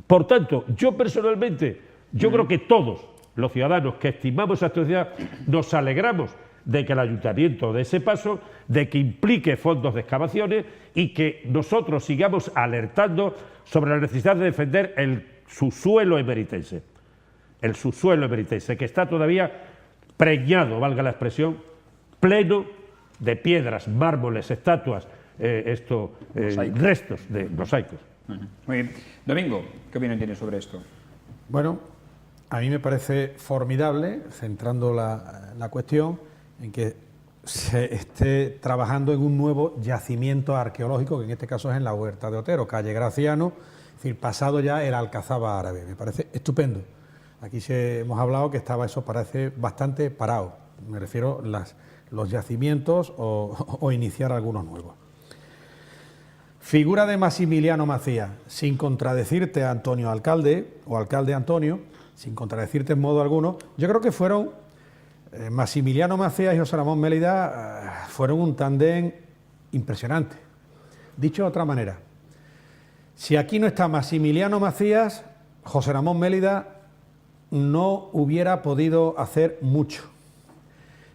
[SPEAKER 4] Por tanto, yo personalmente, yo creo que todos los ciudadanos que estimamos a esta ciudad nos alegramos de que el ayuntamiento dé ese paso, de que implique fondos de excavaciones y que nosotros sigamos alertando sobre la necesidad de defender el subsuelo emeritense. El subsuelo emeritense, que está todavía preñado, valga la expresión, pleno de piedras, mármoles, estatuas, restos de mosaicos.
[SPEAKER 1] Muy bien. Domingo, ¿qué opinión tienes sobre esto?
[SPEAKER 2] Bueno, a mí me parece formidable, centrando la cuestión, en que se esté trabajando en un nuevo yacimiento arqueológico, que en este caso es en la Huerta de Otero, calle Graciano, es decir, pasado ya el Alcazaba árabe. Me parece estupendo. Aquí hemos hablado que estaba eso, parece bastante parado. Me refiero a los yacimientos o iniciar algunos nuevos. Figura de Maximiliano Macías, sin contradecirte a Antonio Alcalde, o Alcalde Antonio, sin contradecirte en modo alguno, yo creo que fueron Maximiliano Macías y José Ramón Mélida fueron un tándem impresionante. Dicho de otra manera, si aquí no está Maximiliano Macías, José Ramón Mélida no hubiera podido hacer mucho.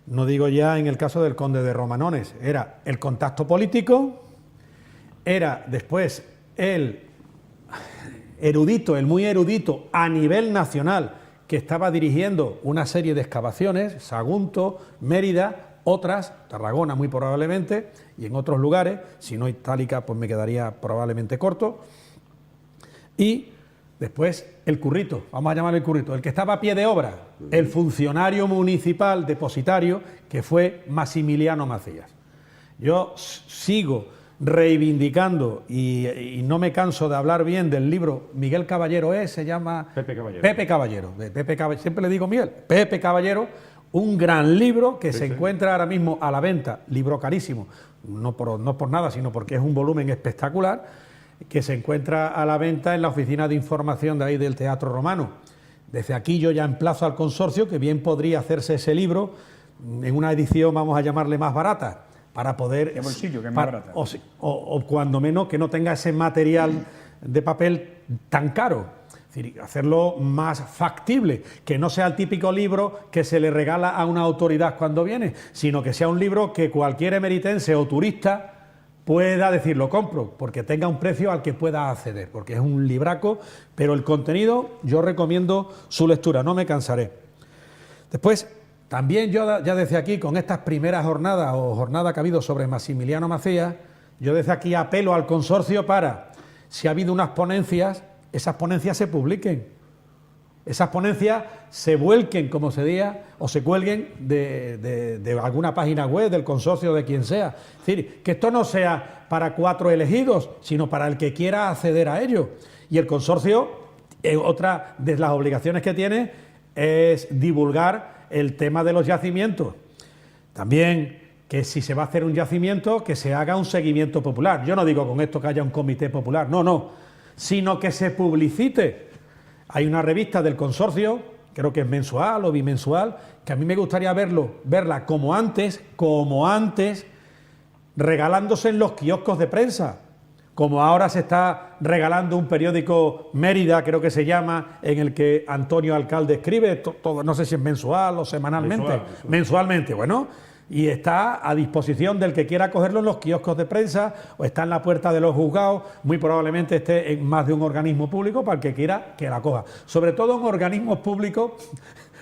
[SPEAKER 2] No digo ya en el caso del conde de Romanones, era el contacto político, era después el erudito, el muy erudito a nivel nacional, que estaba dirigiendo una serie de excavaciones, Sagunto, Mérida, otras, Tarragona muy probablemente, y en otros lugares, si no Itálica, pues me quedaría probablemente corto. Y después el currito, vamos a llamarle el currito, el que estaba a pie de obra, el funcionario municipal depositario, que fue Maximiliano Macías. Yo sigo reivindicando y no me canso de hablar bien del libro Miguel Caballero, se llama
[SPEAKER 4] Pepe Caballero.
[SPEAKER 2] Pepe Caballero, siempre le digo Miguel, Pepe Caballero, un gran libro que se encuentra ahora mismo a la venta, libro carísimo, no por nada, sino porque es un volumen espectacular, que se encuentra a la venta en la oficina de información de ahí del Teatro Romano. Desde aquí yo ya emplazo al consorcio que bien podría hacerse ese libro en una edición, vamos a llamarle más barata, para poder...
[SPEAKER 1] De bolsillo, que es más barata.
[SPEAKER 2] O cuando menos que no tenga ese material de papel tan caro. Es decir, hacerlo más factible, que no sea el típico libro que se le regala a una autoridad cuando viene, sino que sea un libro que cualquier emeritense o turista pueda decir, lo compro, porque tenga un precio al que pueda acceder, porque es un libraco, pero el contenido yo recomiendo su lectura, no me cansaré. Después, también yo ya desde aquí, con estas primeras jornadas o jornada que ha habido sobre Maximiliano Macías, yo desde aquí apelo al consorcio para, si ha habido unas ponencias, esas ponencias se publiquen, esas ponencias se vuelquen, como se diga, o se cuelguen de alguna página web del consorcio, de quien sea. Es decir, que esto no sea para 4 elegidos, sino para el que quiera acceder a ello. Y el consorcio, otra de las obligaciones que tiene es divulgar el tema de los yacimientos. También que si se va a hacer un yacimiento, que se haga un seguimiento popular. Yo no digo con esto que haya un comité popular, no, sino que se publicite. Hay una revista del consorcio, creo que es mensual o bimensual, que a mí me gustaría verla como antes, regalándose en los kioscos de prensa, como ahora se está regalando un periódico Mérida, creo que se llama, en el que Antonio Alcalde escribe, todo, no sé si es mensual o semanalmente, mensualmente, bueno, y está a disposición del que quiera cogerlo en los kioscos de prensa o está en la puerta de los juzgados, muy probablemente esté en más de un organismo público para el que quiera que la coja. Sobre todo en organismos públicos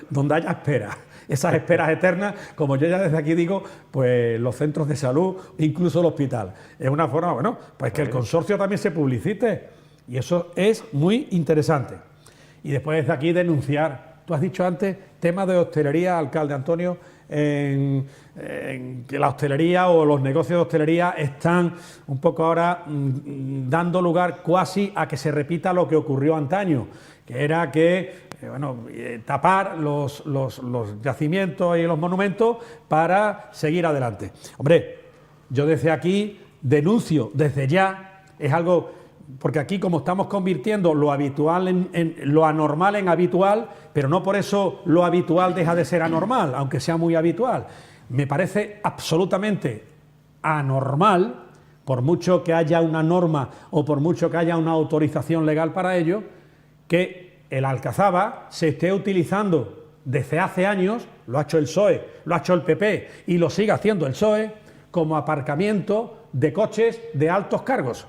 [SPEAKER 2] donde haya esperas, esas esperas eternas, como yo ya desde aquí digo, pues los centros de salud, incluso el hospital. Es una forma, bueno, pues que el consorcio también se publicite y eso es muy interesante. Y después desde aquí denunciar, tú has dicho antes, tema de hostelería, alcalde Antonio, en que la hostelería o los negocios de hostelería están un poco ahora dando lugar cuasi a que se repita lo que ocurrió antaño, que era que tapar los yacimientos y los monumentos para seguir adelante. Hombre, yo desde aquí denuncio, desde ya, es algo, porque aquí como estamos convirtiendo lo habitual en lo anormal en habitual, pero no por eso lo habitual deja de ser anormal, aunque sea muy habitual. Me parece absolutamente anormal, por mucho que haya una norma o por mucho que haya una autorización legal para ello, que el Alcazaba se esté utilizando desde hace años, lo ha hecho el PSOE, lo ha hecho el PP y lo sigue haciendo el PSOE, como aparcamiento de coches de altos cargos.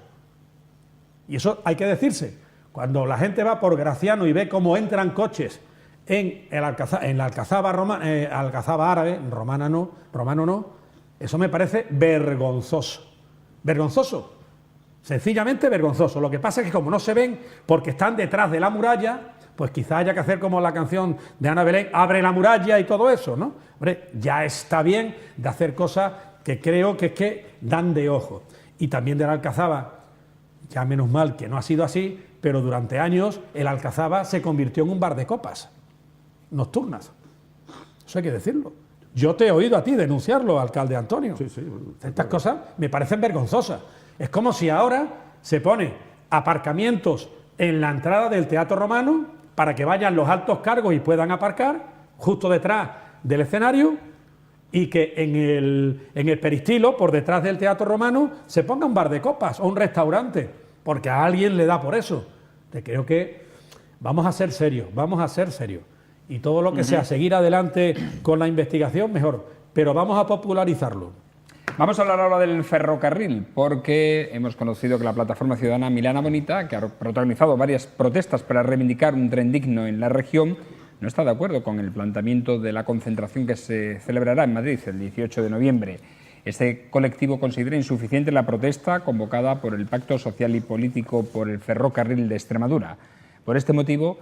[SPEAKER 2] Y eso hay que decirse. Cuando la gente va por Graciano y ve cómo entran coches en la Alcazaba árabe, romano no, eso me parece vergonzoso. Vergonzoso. Sencillamente vergonzoso. Lo que pasa es que como no se ven porque están detrás de la muralla, pues quizá haya que hacer como la canción de Ana Belén, abre la muralla y todo eso, ¿no? Hombre, ya está bien de hacer cosas que creo que es que dan de ojo. Y también de la Alcazaba, ya menos mal que no ha sido así, pero durante años el Alcazaba se convirtió en un bar de copas nocturnas. Eso hay que decirlo. Yo te he oído a ti denunciarlo, alcalde Antonio.
[SPEAKER 4] Sí.
[SPEAKER 2] Estas cosas me parecen vergonzosas. Es como si ahora se pone aparcamientos en la entrada del Teatro Romano para que vayan los altos cargos y puedan aparcar justo detrás del escenario y que en el peristilo, por detrás del Teatro Romano, se ponga un bar de copas o un restaurante, porque a alguien le da por eso. Te creo que vamos a ser serios. Y todo lo que sea seguir adelante con la investigación, mejor. Pero vamos a popularizarlo.
[SPEAKER 1] Vamos a hablar ahora del ferrocarril, porque hemos conocido que la plataforma ciudadana Milana Bonita, que ha protagonizado varias protestas para reivindicar un tren digno en la región, no está de acuerdo con el planteamiento de la concentración que se celebrará en Madrid el 18 de noviembre. Este colectivo considera insuficiente la protesta convocada por el Pacto Social y Político por el Ferrocarril de Extremadura. Por este motivo,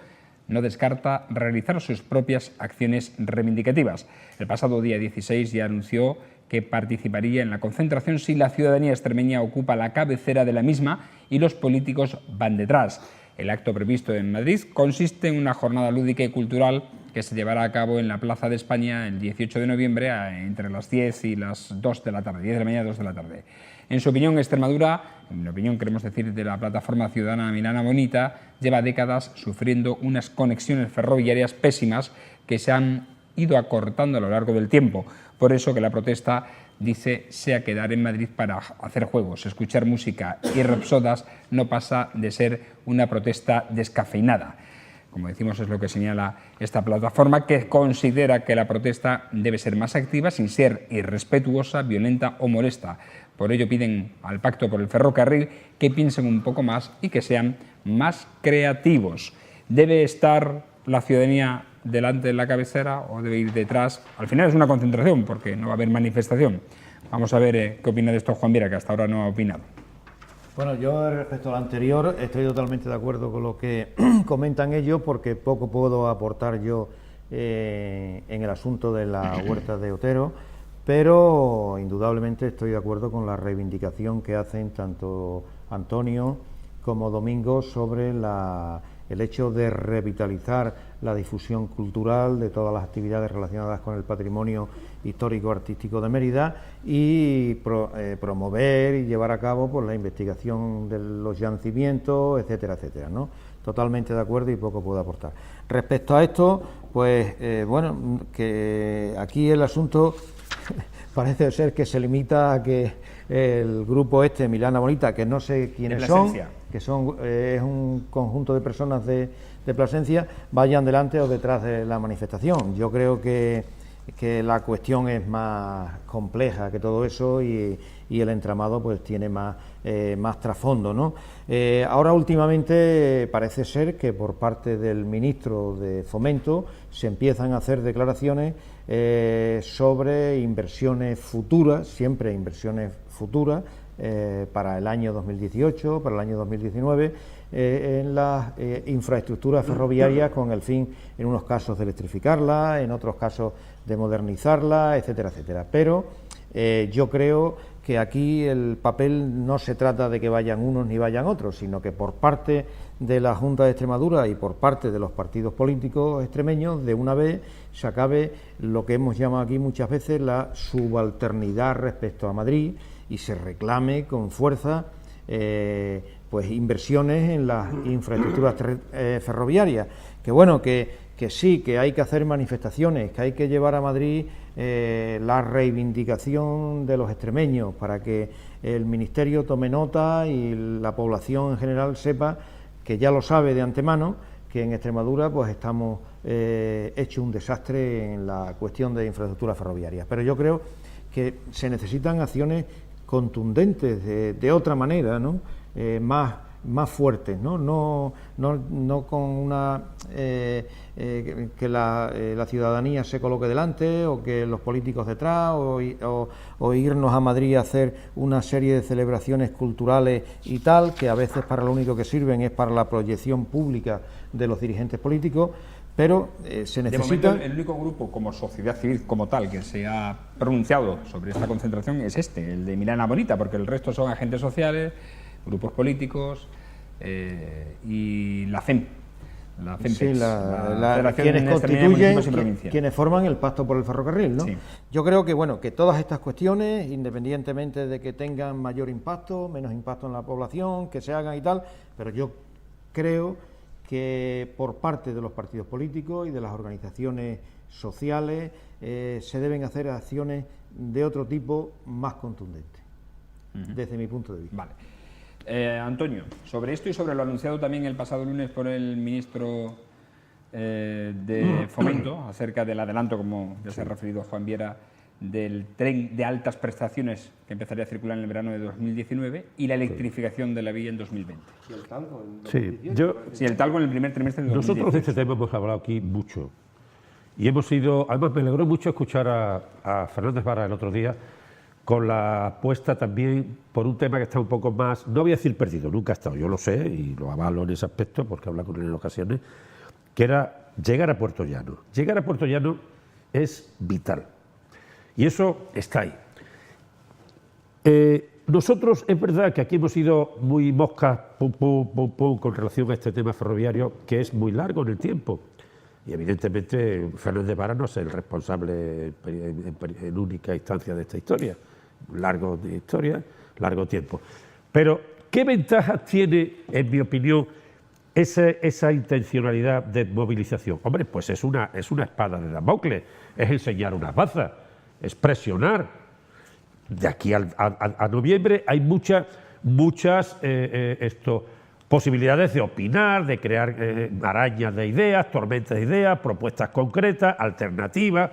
[SPEAKER 1] no descarta realizar sus propias acciones reivindicativas. El pasado día 16 ya anunció que participaría en la concentración si la ciudadanía extremeña ocupa la cabecera de la misma y los políticos van detrás. El acto previsto en Madrid consiste en una jornada lúdica y cultural que se llevará a cabo en la Plaza de España el 18 de noviembre entre las 10 y las 2 de la tarde, 10 de la mañana y 2 de la tarde. En su opinión, Extremadura, en la opinión queremos decir de la plataforma ciudadana Milana Bonita, lleva décadas sufriendo unas conexiones ferroviarias pésimas que se han ido acortando a lo largo del tiempo. Por eso que la protesta, dice, sea quedar en Madrid para hacer juegos, escuchar música y rapsodas no pasa de ser una protesta descafeinada. Como decimos, es lo que señala esta plataforma, que considera que la protesta debe ser más activa sin ser irrespetuosa, violenta o molesta. Por ello piden al Pacto por el Ferrocarril que piensen un poco más y que sean más creativos. ¿Debe estar la ciudadanía delante de la cabecera o debe ir detrás? Al final es una concentración porque no va a haber manifestación. Vamos a ver qué opina de esto Juan Viera, que hasta ahora no ha opinado.
[SPEAKER 3] Bueno, yo respecto a lo anterior estoy totalmente de acuerdo con lo que comentan ellos, porque poco puedo aportar yo en el asunto de la huerta de Otero, pero indudablemente estoy de acuerdo con la reivindicación que hacen tanto Antonio como Domingo sobre el hecho de revitalizar la difusión cultural de todas las actividades relacionadas con el patrimonio histórico-artístico de Mérida y promover y llevar a cabo pues, la investigación de los yacimientos, etcétera, etcétera, ¿no? Totalmente de acuerdo y poco puedo aportar. Respecto a esto, pues bueno, que aquí el asunto parece ser que se limita a que el grupo Milana Bonita, que no sé quiénes son, que es un conjunto de personas de Plasencia, vayan delante o detrás de la manifestación. Yo creo que la cuestión es más compleja que todo eso y el entramado pues tiene más trasfondo, ¿no? Ahora últimamente parece ser que por parte del ministro de Fomento se empiezan a hacer declaraciones sobre inversiones futuras, siempre inversiones futuras, para el año 2018, para el año 2019, en las infraestructuras ferroviarias con el fin, en unos casos, de electrificarla, en otros casos de modernizarla, etcétera, etcétera. Pero yo creo que aquí el papel no se trata de que vayan unos ni vayan otros, sino que por parte de la Junta de Extremadura y por parte de los partidos políticos extremeños, de una vez se acabe lo que hemos llamado aquí muchas veces la subalternidad respecto a Madrid y se reclame con fuerza pues inversiones en las infraestructuras ferroviarias, que bueno, que sí, que hay que hacer manifestaciones, que hay que llevar a Madrid la reivindicación de los extremeños para que el Ministerio tome nota y la población en general sepa, que ya lo sabe de antemano, que en Extremadura pues estamos hecho un desastre en la cuestión de infraestructuras ferroviarias. Pero yo creo que se necesitan acciones contundentes de otra manera, ¿no? Más fuertes, ¿no? No con una que la ciudadanía se coloque delante o que los políticos detrás o irnos a Madrid a hacer una serie de celebraciones culturales y tal, que a veces para lo único que sirven es para la proyección pública de los dirigentes políticos, pero se necesita...
[SPEAKER 1] De momento, el único grupo como sociedad civil como tal que se ha pronunciado sobre esta concentración es el de Milana Bonita, porque el resto son agentes sociales, grupos políticos y la FEM. La FEMPEX,
[SPEAKER 3] sí,
[SPEAKER 1] la
[SPEAKER 3] quienes constituyen, quienes forman el Pacto por el Ferrocarril, ¿no?
[SPEAKER 1] Sí.
[SPEAKER 3] Yo creo que bueno, que todas estas cuestiones, independientemente de que tengan mayor impacto, menos impacto en la población, que se hagan y tal, pero yo creo que por parte de los partidos políticos y de las organizaciones sociales se deben hacer acciones de otro tipo más contundentes, desde mi punto de vista.
[SPEAKER 1] Vale. Antonio, sobre esto y sobre lo anunciado también el pasado lunes por el ministro de Fomento, acerca del adelanto, como ya se ha referido Juan Viera, del tren de altas prestaciones que empezaría a circular en el verano de 2019 y la electrificación de la vía en 2020.
[SPEAKER 5] ¿Y el talgo?
[SPEAKER 1] Sí, el talgo en el primer trimestre de 2018.
[SPEAKER 4] Nosotros de este tema hemos hablado aquí mucho y hemos ido, además me alegró mucho escuchar a Fernández Vara el otro día con la apuesta también por un tema que está un poco más, no voy a decir perdido, nunca ha estado, yo lo sé y lo avalo en ese aspecto porque hablo con él en ocasiones, que era llegar a Puerto Llano. Llegar a Puerto Llano es vital y eso está ahí. Nosotros, es verdad que aquí hemos ido muy moscas pum, con relación a este tema ferroviario, que es muy largo en el tiempo. Y evidentemente Fernández Vara no es el responsable en única instancia de esta historia. Largo de historia, largo tiempo. Pero, ¿qué ventajas tiene, en mi opinión, esa intencionalidad de movilización? Hombre, pues es una espada de Damocles, es enseñar unas bazas, es presionar. De aquí a noviembre hay muchas posibilidades de opinar, de crear arañas de ideas, tormentas de ideas, propuestas concretas, alternativas.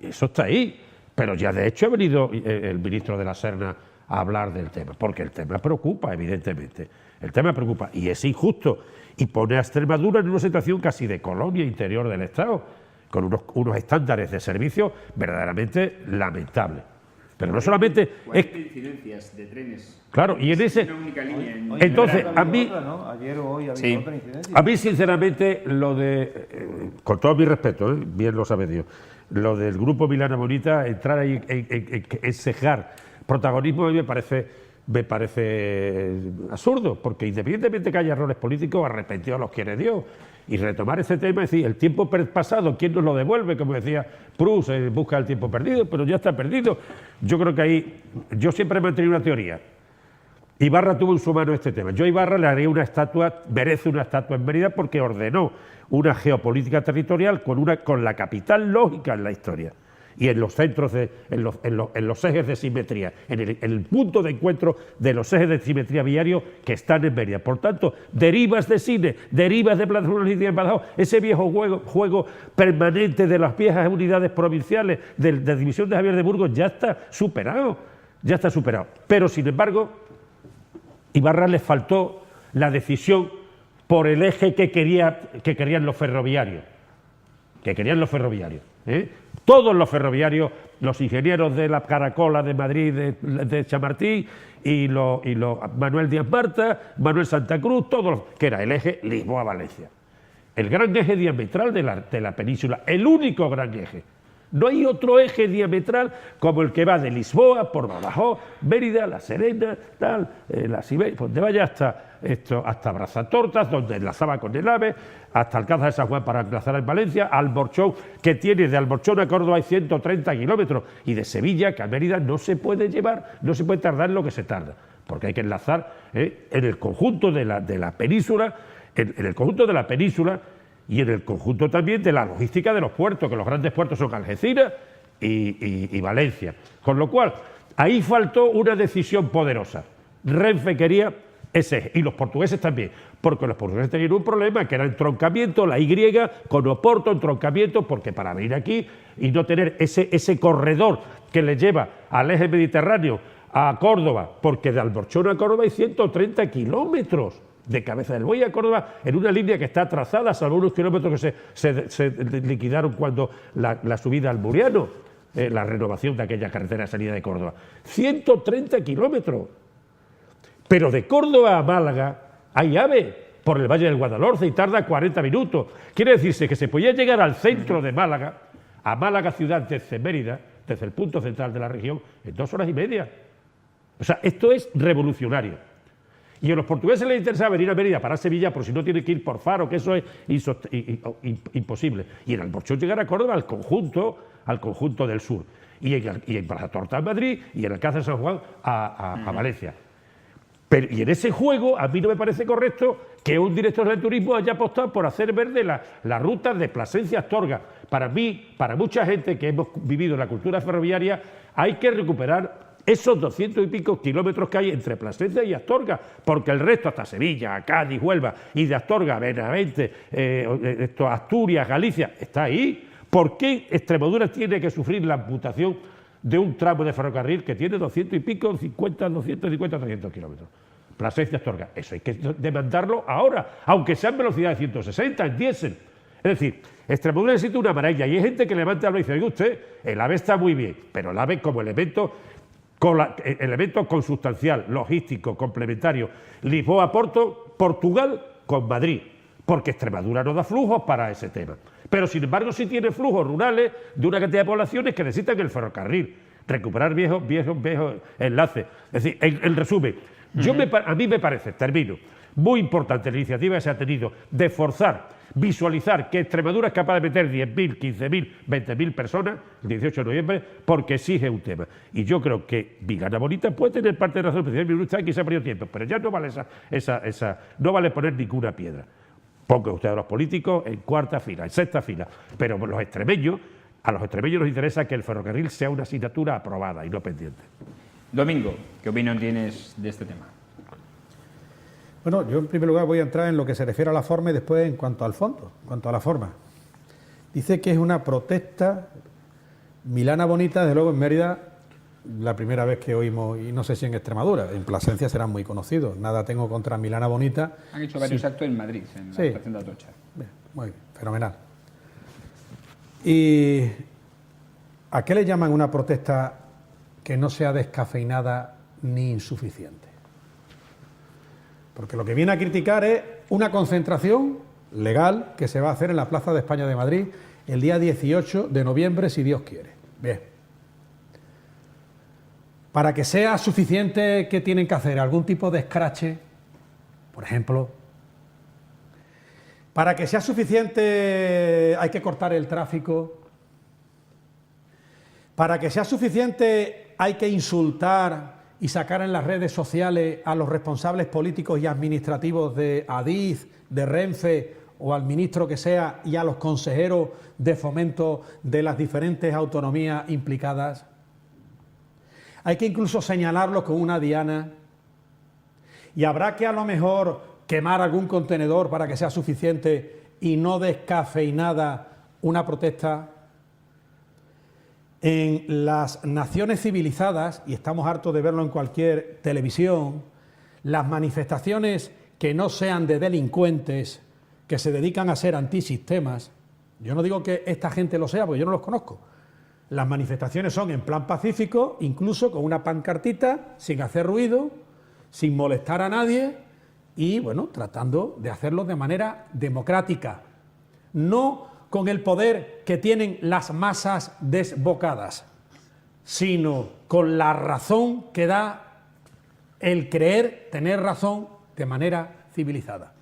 [SPEAKER 4] Eso está ahí. Pero ya de hecho ha venido el ministro de la Serna a hablar del tema, porque el tema preocupa, evidentemente. El tema preocupa y es injusto y pone a Extremadura en una situación casi de colonia interior del Estado, con unos estándares de servicio verdaderamente lamentables. Pero no solamente
[SPEAKER 1] 40 incidencias de trenes.
[SPEAKER 4] Claro, y en ese...
[SPEAKER 1] Una única línea
[SPEAKER 4] Entonces, a mí...
[SPEAKER 5] Ayer o hoy ha habido
[SPEAKER 1] Sí.
[SPEAKER 5] otra incidencia.
[SPEAKER 4] A mí, sinceramente, lo de... con todo mi respeto, bien lo sabe Dios, lo del grupo Milana Bonita, entrar ahí en cejar protagonismo, a mí me parece absurdo, porque independientemente que haya errores políticos, arrepentidos los quiere Dios. Y retomar ese tema, es decir, el tiempo pasado, ¿quién nos lo devuelve? Como decía Proust, en busca del tiempo perdido, pero ya está perdido. Yo creo que ahí, yo siempre he mantenido una teoría. Ibarra tuvo en su mano este tema. Yo a Ibarra le haría una estatua, merece una estatua en Mérida porque ordenó una geopolítica territorial con la capital lógica en la historia. y en los centros, en los ejes de simetría, en el punto de encuentro de los ejes de simetría viario que están en Mérida. Por tanto, derivas de Cine, derivas de Plaza Juan de Badajoz, ese viejo juego permanente de las viejas unidades provinciales de división de Javier de Burgos ya está superado, Pero, sin embargo, Ibarra le faltó la decisión por el eje que querían los ferroviarios. Todos los ferroviarios, los ingenieros de la Caracola de Madrid, de Chamartín, y Manuel Díaz Marta, Manuel Santa Cruz, todos, que era el eje Lisboa-Valencia. El gran eje diametral de la península, el único gran eje. No hay otro eje diametral como el que va de Lisboa, por Badajoz, Mérida, La Serena, la Siberia, donde vaya hasta Brazatortas, donde enlazaba con el AVE, hasta Alcázar de San Juan para enlazar en Valencia, Alborchón, que tiene de Alborchón a Córdoba hay 130 kilómetros, y de Sevilla, que a Mérida no se puede tardar lo que se tarda, porque hay que enlazar en el conjunto de la península, en el conjunto de la península, y en el conjunto también de la logística de los puertos, que los grandes puertos son Algeciras y Valencia. Con lo cual, ahí faltó una decisión poderosa. Renfe quería ese eje, y los portugueses también, porque los portugueses tenían un problema, que era entroncamiento, la Y, con Oporto, entroncamiento, porque para venir aquí y no tener ese corredor que le lleva al eje mediterráneo a Córdoba, porque de Alborchón a Córdoba hay 130 kilómetros. De Cabeza del Buey a Córdoba, en una línea que está trazada, salvo unos kilómetros que se liquidaron cuando la subida al Muriano, la renovación de aquella carretera de salida de Córdoba. 130 kilómetros. Pero de Córdoba a Málaga hay AVE por el Valle del Guadalhorce y tarda 40 minutos. Quiere decirse que se podía llegar al centro de Málaga, a Málaga ciudad desde Mérida, desde el punto central de la región, en 2 horas y media. O sea, esto es revolucionario. Y a los portugueses les interesa venir a Mérida para Sevilla, por si no tienen que ir por Faro, que eso es imposible. Y en Alborchón llegar a Córdoba al conjunto del sur. Y en Brazatorta a Madrid, y en Alcázar de San Juan a Valencia. Y en ese juego, a mí no me parece correcto que un director del turismo haya apostado por hacer verde la ruta de Plasencia a Astorga. Para mí, para mucha gente que hemos vivido la cultura ferroviaria, hay que recuperar esos 200 y pico kilómetros que hay entre Plasencia y Astorga, porque el resto, hasta Sevilla, Cádiz, Huelva, y de Astorga, Benavente, Asturias, Galicia, está ahí. ¿Por qué Extremadura tiene que sufrir la amputación de un tramo de ferrocarril que tiene 200 y pico, 250, 300 kilómetros? Plasencia, Astorga. Eso hay que demandarlo ahora, aunque sean velocidades de 160 en diésel. Es decir, Extremadura necesita una maraña, y hay gente que levanta la mano y dice: oiga usted, el AVE está muy bien, pero el AVE como elemento consustancial, logístico, complementario, Lisboa-Porto, Portugal con Madrid, porque Extremadura no da flujos para ese tema. Pero, sin embargo, sí tiene flujos rurales de una cantidad de poblaciones que necesitan el ferrocarril, recuperar viejos enlaces. Es decir, en resumen, a mí me parece, termino, muy importante la iniciativa que se ha tenido de visualizar que Extremadura es capaz de meter 10.000, 15.000, 20.000 personas el 18 de noviembre, porque exige un tema. Y yo creo que Viana Bonita puede tener parte de razón, porque aquí se ha perdido tiempo, pero ya no vale no vale poner ninguna piedra. Pongan ustedes a los políticos en cuarta fila, en sexta fila, pero a los extremeños nos interesa que el ferrocarril sea una asignatura aprobada y no pendiente.
[SPEAKER 1] Domingo, ¿qué opinión tienes de este tema?
[SPEAKER 2] Bueno, yo en primer lugar voy a entrar en lo que se refiere a la forma y después en cuanto al fondo, en cuanto a la forma. Dice que es una protesta Milana Bonita, desde luego en Mérida, la primera vez que oímos, y no sé si en Extremadura, en Plasencia serán muy conocidos. Nada tengo contra Milana Bonita.
[SPEAKER 1] Han hecho varios actos en Madrid, en la estación de Atocha.
[SPEAKER 2] Bien, muy bien, fenomenal. ¿Y a qué le llaman una protesta que no sea descafeinada ni insuficiente? Porque lo que viene a criticar es una concentración legal que se va a hacer en la Plaza de España de Madrid el día 18 de noviembre, si Dios quiere. Bien. Para que sea suficiente, ¿qué tienen que hacer? ¿Algún tipo de escrache, por ejemplo? Para que sea suficiente, hay que cortar el tráfico. Para que sea suficiente, hay que insultar y sacar en las redes sociales a los responsables políticos y administrativos de Adif, de Renfe o al ministro que sea y a los consejeros de fomento de las diferentes autonomías implicadas? Hay que incluso señalarlos con una diana y habrá que a lo mejor quemar algún contenedor para que sea suficiente y no descafeinada una protesta. En las naciones civilizadas, y estamos hartos de verlo en cualquier televisión, las manifestaciones que no sean de delincuentes que se dedican a ser antisistemas, yo no digo que esta gente lo sea porque yo no los conozco, las manifestaciones son en plan pacífico, incluso con una pancartita, sin hacer ruido, sin molestar a nadie y, bueno, tratando de hacerlo de manera democrática, no con el poder que tienen las masas desbocadas, sino con la razón que da el creer tener razón de manera civilizada.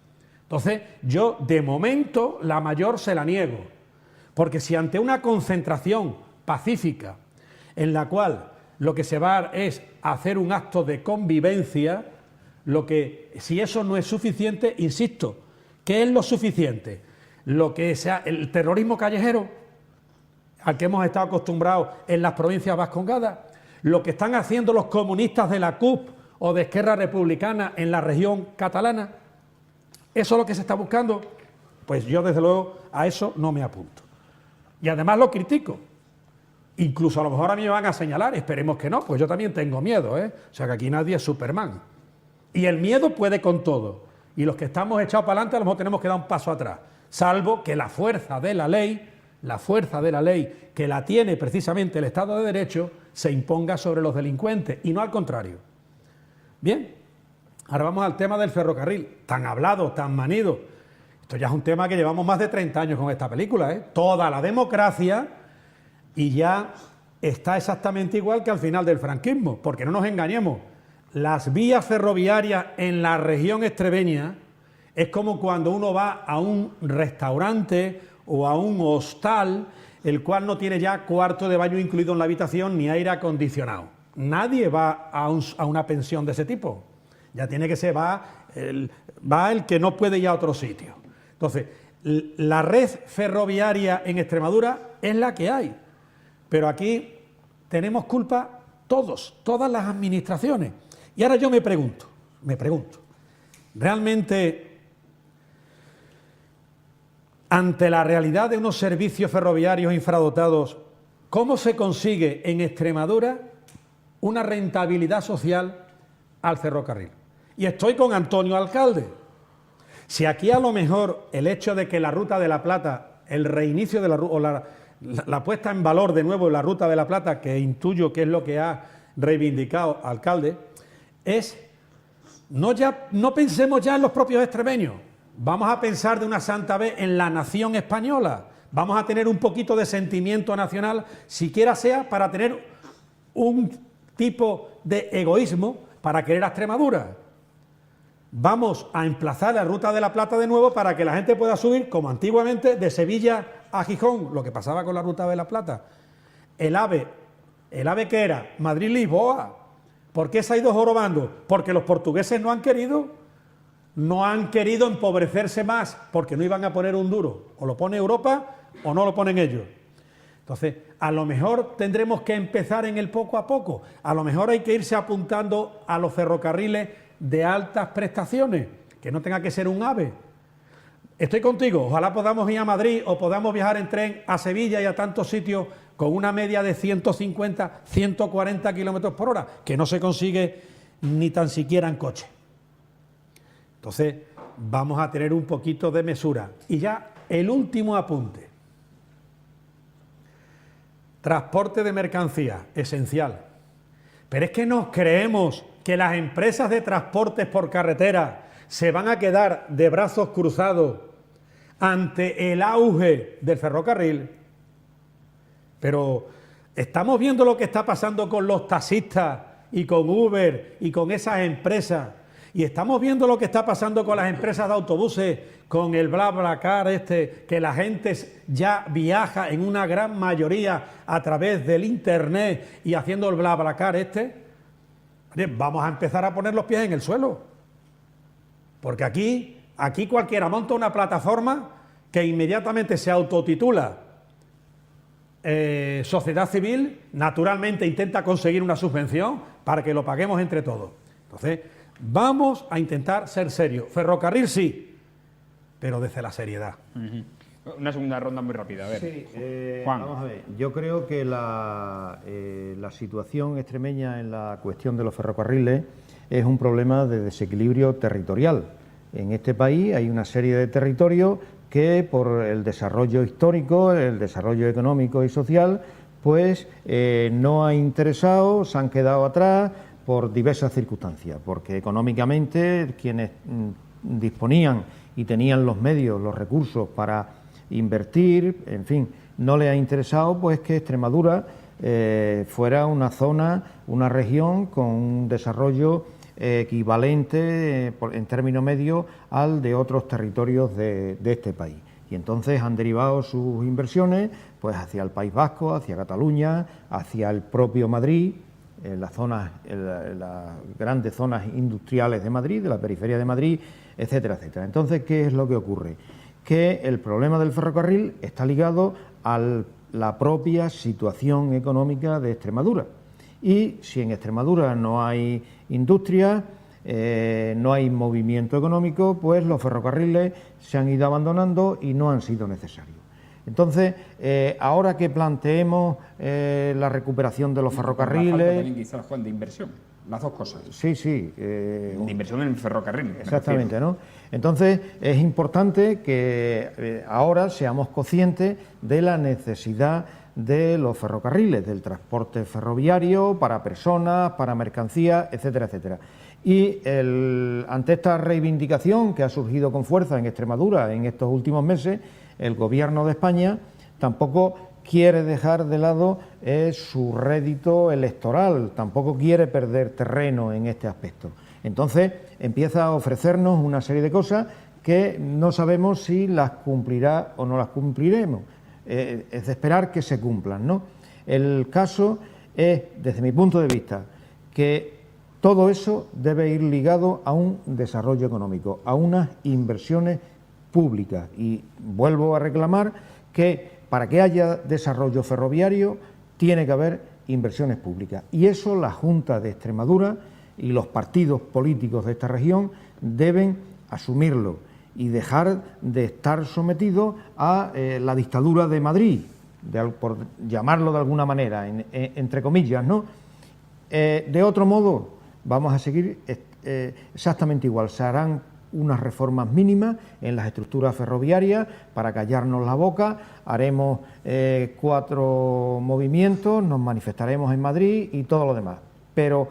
[SPEAKER 2] Entonces, yo de momento la mayor se la niego, porque si ante una concentración pacífica en la cual lo que se va es hacer un acto de convivencia, si eso no es suficiente, insisto, ¿qué es lo suficiente? Lo que sea el terrorismo callejero al que hemos estado acostumbrados en las provincias vascongadas, lo que están haciendo los comunistas de la CUP o de Esquerra Republicana en la región catalana, ¿eso es lo que se está buscando? Pues yo desde luego a eso no me apunto. Y además lo critico. Incluso a lo mejor a mí me van a señalar, esperemos que no, pues yo también tengo miedo, ¿eh? O sea que aquí nadie es Superman. Y el miedo puede con todo. Y los que estamos echados para adelante a lo mejor tenemos que dar un paso atrás. Salvo que la fuerza de la ley que la tiene precisamente el Estado de Derecho, se imponga sobre los delincuentes y no al contrario. Bien, ahora vamos al tema del ferrocarril, tan hablado, tan manido. Esto ya es un tema que llevamos más de 30 años con esta película, ¿eh? Toda la democracia y ya está exactamente igual que al final del franquismo, porque no nos engañemos, las vías ferroviarias en la región extremeña es como cuando uno va a un restaurante o a un hostal, el cual no tiene ya cuarto de baño incluido en la habitación ni aire acondicionado. Nadie va a una pensión de ese tipo. Ya tiene que ser, va el que no puede ir a otro sitio. Entonces, la red ferroviaria en Extremadura es la que hay. Pero aquí tenemos culpa todos, todas las administraciones. Y ahora yo me pregunto, ¿realmente ante la realidad de unos servicios ferroviarios infradotados, cómo se consigue en Extremadura una rentabilidad social al ferrocarril? Y estoy con Antonio Alcalde. Si aquí a lo mejor el hecho de que la Ruta de la Plata, el reinicio de la puesta en valor de nuevo de la Ruta de la Plata, que intuyo que es lo que ha reivindicado Alcalde, no pensemos ya en los propios extremeños. Vamos a pensar de una santa vez en la nación española. Vamos a tener un poquito de sentimiento nacional, siquiera sea para tener un tipo de egoísmo para querer a Extremadura. Vamos a emplazar la Ruta de la Plata de nuevo para que la gente pueda subir, como antiguamente, de Sevilla a Gijón, lo que pasaba con la Ruta de la Plata. El AVE que era Madrid-Lisboa. ¿Por qué se ha ido jorobando? Porque los portugueses no han querido empobrecerse más, porque no iban a poner un duro. O lo pone Europa o no lo ponen ellos. Entonces, a lo mejor tendremos que empezar en el poco a poco. A lo mejor hay que irse apuntando a los ferrocarriles de altas prestaciones, que no tenga que ser un AVE. Estoy contigo, ojalá podamos ir a Madrid o podamos viajar en tren a Sevilla y a tantos sitios con una media de 150, 140 kilómetros por hora, que no se consigue ni tan siquiera en coche. Entonces, vamos a tener un poquito de mesura. Y ya el último apunte. Transporte de mercancías, esencial. Pero es que nos creemos que las empresas de transportes por carretera se van a quedar de brazos cruzados ante el auge del ferrocarril. Pero estamos viendo lo que está pasando con los taxistas y con Uber y con esas empresas. Y estamos viendo lo que está pasando con las empresas de autobuses, con el BlaBlaCar que la gente ya viaja en una gran mayoría a través del internet y haciendo el BlaBlaCar Vamos a empezar a poner los pies en el suelo. Porque aquí Aquí cualquiera monta una plataforma que inmediatamente se autotitula sociedad civil, naturalmente intenta conseguir una subvención para que lo paguemos entre todos. Entonces, vamos a intentar ser serios. Ferrocarril sí, pero desde la seriedad.
[SPEAKER 1] Una segunda ronda muy rápida, a ver.
[SPEAKER 3] Sí,
[SPEAKER 1] Juan.
[SPEAKER 3] vamos a ver. Yo creo que la situación extremeña en la cuestión de los ferrocarriles es un problema de desequilibrio territorial. En este país hay una serie de territorios que por el desarrollo histórico, el desarrollo económico y social, pues no ha interesado, se han quedado atrás por diversas circunstancias, porque económicamente quienes disponían y tenían los medios, los recursos para invertir, en fin, no les ha interesado pues que Extremadura fuera una zona, una región con un desarrollo equivalente en términos medios al de otros territorios de este país. Y entonces han derivado sus inversiones pues hacia el País Vasco, hacia Cataluña, hacia el propio Madrid, en las grandes zonas industriales de Madrid, de la periferia de Madrid, etcétera, etcétera. Entonces, ¿qué es lo que ocurre? Que el problema del ferrocarril está ligado a la propia situación económica de Extremadura. Y si en Extremadura no hay industria, no hay movimiento económico, pues los ferrocarriles se han ido abandonando y no han sido necesarios. Entonces, ahora que planteemos la recuperación de los ferrocarriles...
[SPEAKER 1] Una falta también quizás, Juan, de inversión, las dos cosas.
[SPEAKER 3] Sí, sí.
[SPEAKER 1] De inversión en el ferrocarril.
[SPEAKER 3] Exactamente, ¿no? Entonces, es importante que ahora seamos conscientes de la necesidad de los ferrocarriles, del transporte ferroviario para personas, para mercancías, etcétera, etcétera. Y ante esta reivindicación que ha surgido con fuerza en Extremadura en estos últimos meses, el Gobierno de España tampoco quiere dejar de lado su rédito electoral, tampoco quiere perder terreno en este aspecto. Entonces empieza a ofrecernos una serie de cosas que no sabemos si las cumplirá o no las cumpliremos. Es de esperar que se cumplan, ¿no? El caso es, desde mi punto de vista, que todo eso debe ir ligado a un desarrollo económico, a unas inversiones públicas. Y vuelvo a reclamar que para que haya desarrollo ferroviario tiene que haber inversiones públicas. Y eso la Junta de Extremadura y los partidos políticos de esta región deben asumirlo y dejar de estar sometidos a la dictadura de Madrid, por llamarlo de alguna manera, entre comillas, ¿no? De otro modo, vamos a seguir exactamente igual. Se harán unas reformas mínimas en las estructuras ferroviarias para callarnos la boca, haremos 4 movimientos, nos manifestaremos en Madrid y todo lo demás. Pero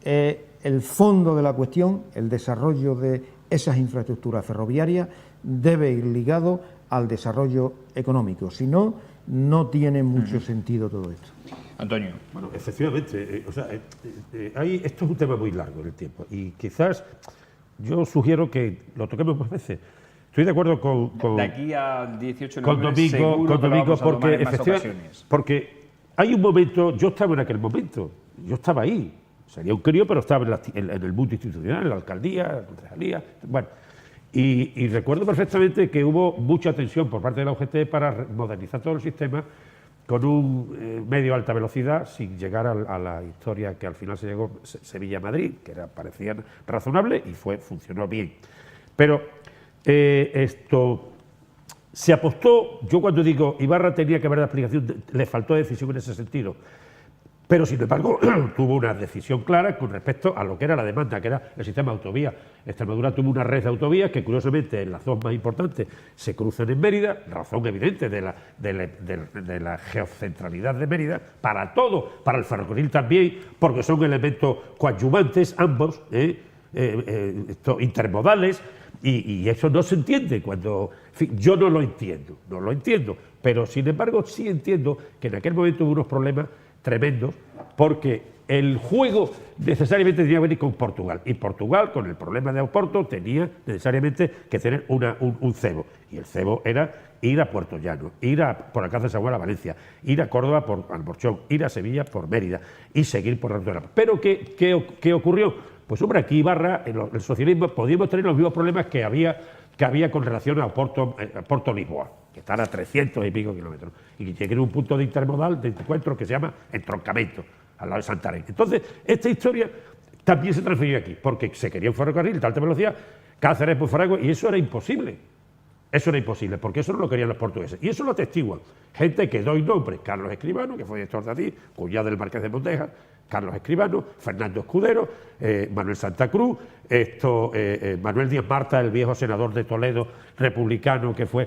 [SPEAKER 3] el fondo de la cuestión, el desarrollo de esas infraestructuras ferroviarias, debe ir ligado al desarrollo económico. Si no, no tiene mucho sentido todo esto.
[SPEAKER 1] Antonio.
[SPEAKER 4] Bueno, efectivamente, esto es un tema muy largo en el tiempo y quizás yo sugiero que lo toquemos más veces. Estoy de acuerdo con
[SPEAKER 1] de aquí a 18 de
[SPEAKER 4] con
[SPEAKER 1] noviembre
[SPEAKER 4] Domingo, porque hay un momento, yo estaba en aquel momento, yo estaba ahí, sería un crío, pero estaba en el mundo institucional, en la alcaldía, en la concejalía, bueno, y recuerdo perfectamente que hubo mucha tensión por parte de la UGT para modernizar todo el sistema con un medio de alta velocidad, sin llegar a la historia que al final se llegó Sevilla-Madrid, que parecía razonable y funcionó bien. Pero esto se apostó, yo cuando digo Ibarra tenía que haber la aplicación, le faltó decisión en ese sentido, pero sin embargo tuvo una decisión clara con respecto a lo que era la demanda, que era el sistema de autovías. Extremadura tuvo una red de autovías que curiosamente en las dos más importantes se cruzan en Mérida, razón evidente de la geocentralidad de Mérida, para todo, para el ferrocarril también, porque son elementos coadyuvantes ambos, intermodales, y eso no se entiende cuando... En fin, yo no lo entiendo, pero sin embargo sí entiendo que en aquel momento hubo unos problemas tremendos, porque el juego necesariamente tenía que venir con Portugal, y Portugal, con el problema de Oporto, tenía necesariamente que tener un cebo, y el cebo era ir a Puerto Llano, ir por Alcázar de San Juan a Valencia, ir a Córdoba por Alborchón, ir a Sevilla por Mérida, y seguir por la Pero ¿qué ocurrió? Pues hombre, aquí Ibarra, el socialismo, podíamos tener los mismos problemas que había con relación a Porto Lisboa, que están a 300 y pico kilómetros, y que tiene un punto de intermodal, de encuentro que se llama entroncamiento, al lado de Santarém. Entonces, esta historia también se transfirió aquí, porque se quería un ferrocarril de alta velocidad, Cáceres por Fragua, y eso era imposible. Eso era imposible, porque eso no lo querían los portugueses. Y eso lo atestiguan gente que doy nombre: Carlos Escribano, que fue director de Adif, cuñado del Marqués de Mondeja, Carlos Escribano, Fernando Escudero, Manuel Santa Cruz, Manuel Díaz Marta, el viejo senador de Toledo, republicano, que fue,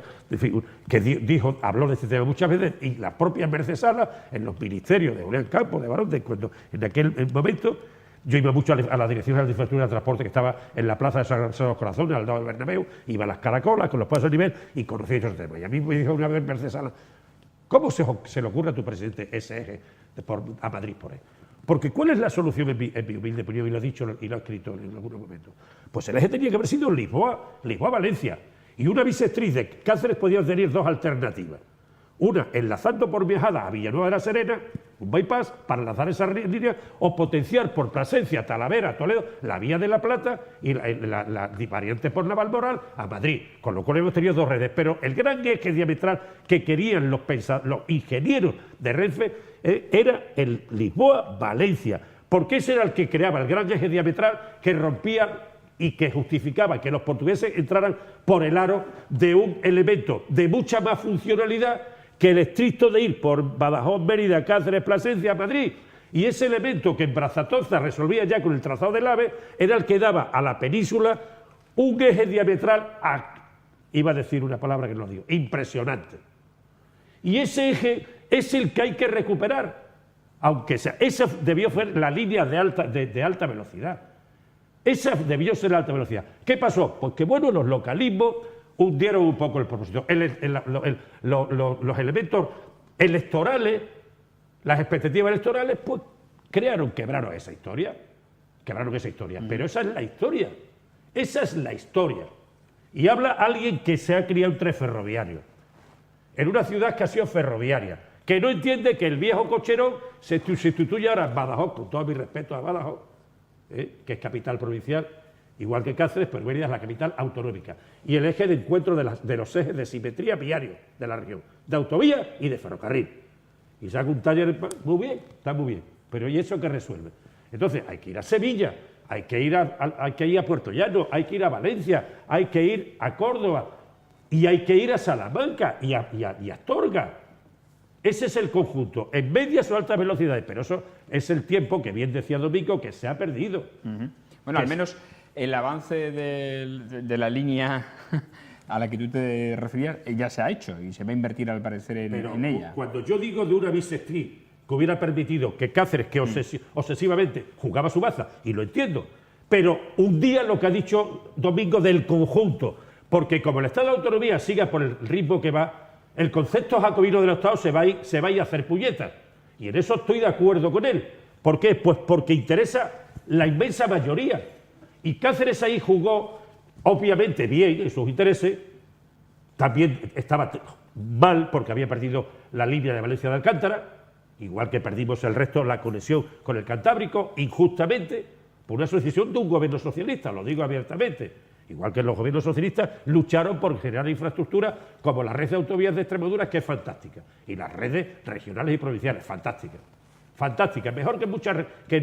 [SPEAKER 4] que habló de este tema muchas veces, y la propia Mercedes Sala, en los ministerios de Julián Campos, de Barón, cuando en aquel momento. Yo iba mucho a la dirección de la infraestructura de transporte, que estaba en la plaza de San Corazones, al lado del Bernabéu, iba a las Caracolas con los pasos a nivel y conocía esos temas. Y a mí me dijo una vez Mercedes Sala: ¿cómo se le ocurre a tu presidente ese eje a Madrid por ahí? Porque ¿cuál es la solución en mi humilde opinión? Y lo he dicho y lo he escrito en algunos momentos. Pues el eje tenía que haber sido Lisboa-Valencia. Y una bisectriz de Cáceres podía tener dos alternativas. Una, enlazando por Viajada a Villanueva de la Serena, un bypass para lanzar esa línea, o potenciar por Plasencia, Talavera, Toledo, la vía de la Plata y la variante por Navalmoral a Madrid. Con lo cual hemos tenido dos redes. Pero el gran eje diametral que querían los ingenieros de Renfe era el Lisboa-Valencia, porque ese era el que creaba el gran eje diametral que rompía y que justificaba que los portugueses entraran por el aro de un elemento de mucha más funcionalidad que el estricto de ir por Badajoz, Mérida, Cáceres, Plasencia, Madrid. Y ese elemento que en Brazatoza resolvía ya con el trazado del AVE era el que daba a la península un eje diametral, iba a decir una palabra que no digo, impresionante. Y ese eje es el que hay que recuperar, aunque sea, esa debió ser la línea de alta velocidad. Esa debió ser la alta velocidad. ¿Qué pasó? Pues que bueno, los localismos hundieron un poco el propósito. Los elementos electorales, las expectativas electorales, pues quebraron esa historia. Pero esa es la historia. Esa es la historia. Y habla alguien que se ha criado entre ferroviarios, en una ciudad que ha sido ferroviaria, que no entiende que el viejo cocherón se sustituya ahora en Badajoz, con todo mi respeto a Badajoz, que es capital provincial, igual que Cáceres, pero Mérida es la capital autonómica. Y el eje de encuentro de los ejes de simetría viario de la región, de autovía y de ferrocarril. Y saca un taller, muy bien, está muy bien, pero ¿y eso qué resuelve? Entonces hay que ir a Sevilla, hay que ir a Puerto Llano, hay que ir a Valencia, hay que ir a Córdoba, y hay que ir a Salamanca y a Astorga. Ese es el conjunto, en medias o altas velocidades, pero eso es el tiempo que bien decía Domingo que se ha perdido.
[SPEAKER 1] Bueno, al menos el avance de la línea a la que tú te referías ya se ha hecho y se va a invertir al parecer en ella.
[SPEAKER 4] Cuando yo digo de una bisectriz que hubiera permitido que Cáceres, que obsesivamente jugaba su baza, y lo entiendo, pero un día lo que ha dicho Domingo del conjunto, porque como el Estado de Autonomía siga por el ritmo que va, el concepto jacobino del Estado se va a ir a hacer puñetas. Y en eso estoy de acuerdo con él. ¿Por qué? Pues porque interesa la inmensa mayoría. Y Cáceres ahí jugó, obviamente, bien en sus intereses. También estaba mal porque había perdido la línea de Valencia de Alcántara, igual que perdimos el resto, la conexión con el Cantábrico, injustamente, por una decisión de un gobierno socialista, lo digo abiertamente. Igual que los gobiernos socialistas lucharon por generar infraestructura como la red de autovías de Extremadura, que es fantástica, y las redes regionales y provinciales, fantásticas. Fantásticas, mejor que en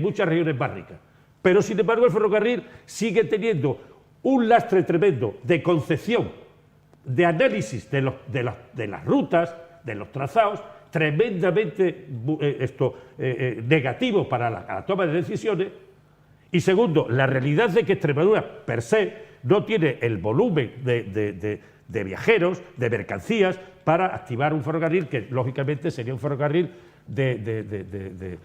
[SPEAKER 4] muchas regiones más ricas. Pero, sin embargo, el ferrocarril sigue teniendo un lastre tremendo de concepción, de análisis de las rutas, de los trazados, tremendamente negativo para la toma de decisiones. Y segundo, la realidad de que Extremadura, per se, no tiene el volumen de viajeros, de mercancías, para activar un ferrocarril que, lógicamente, sería un ferrocarril de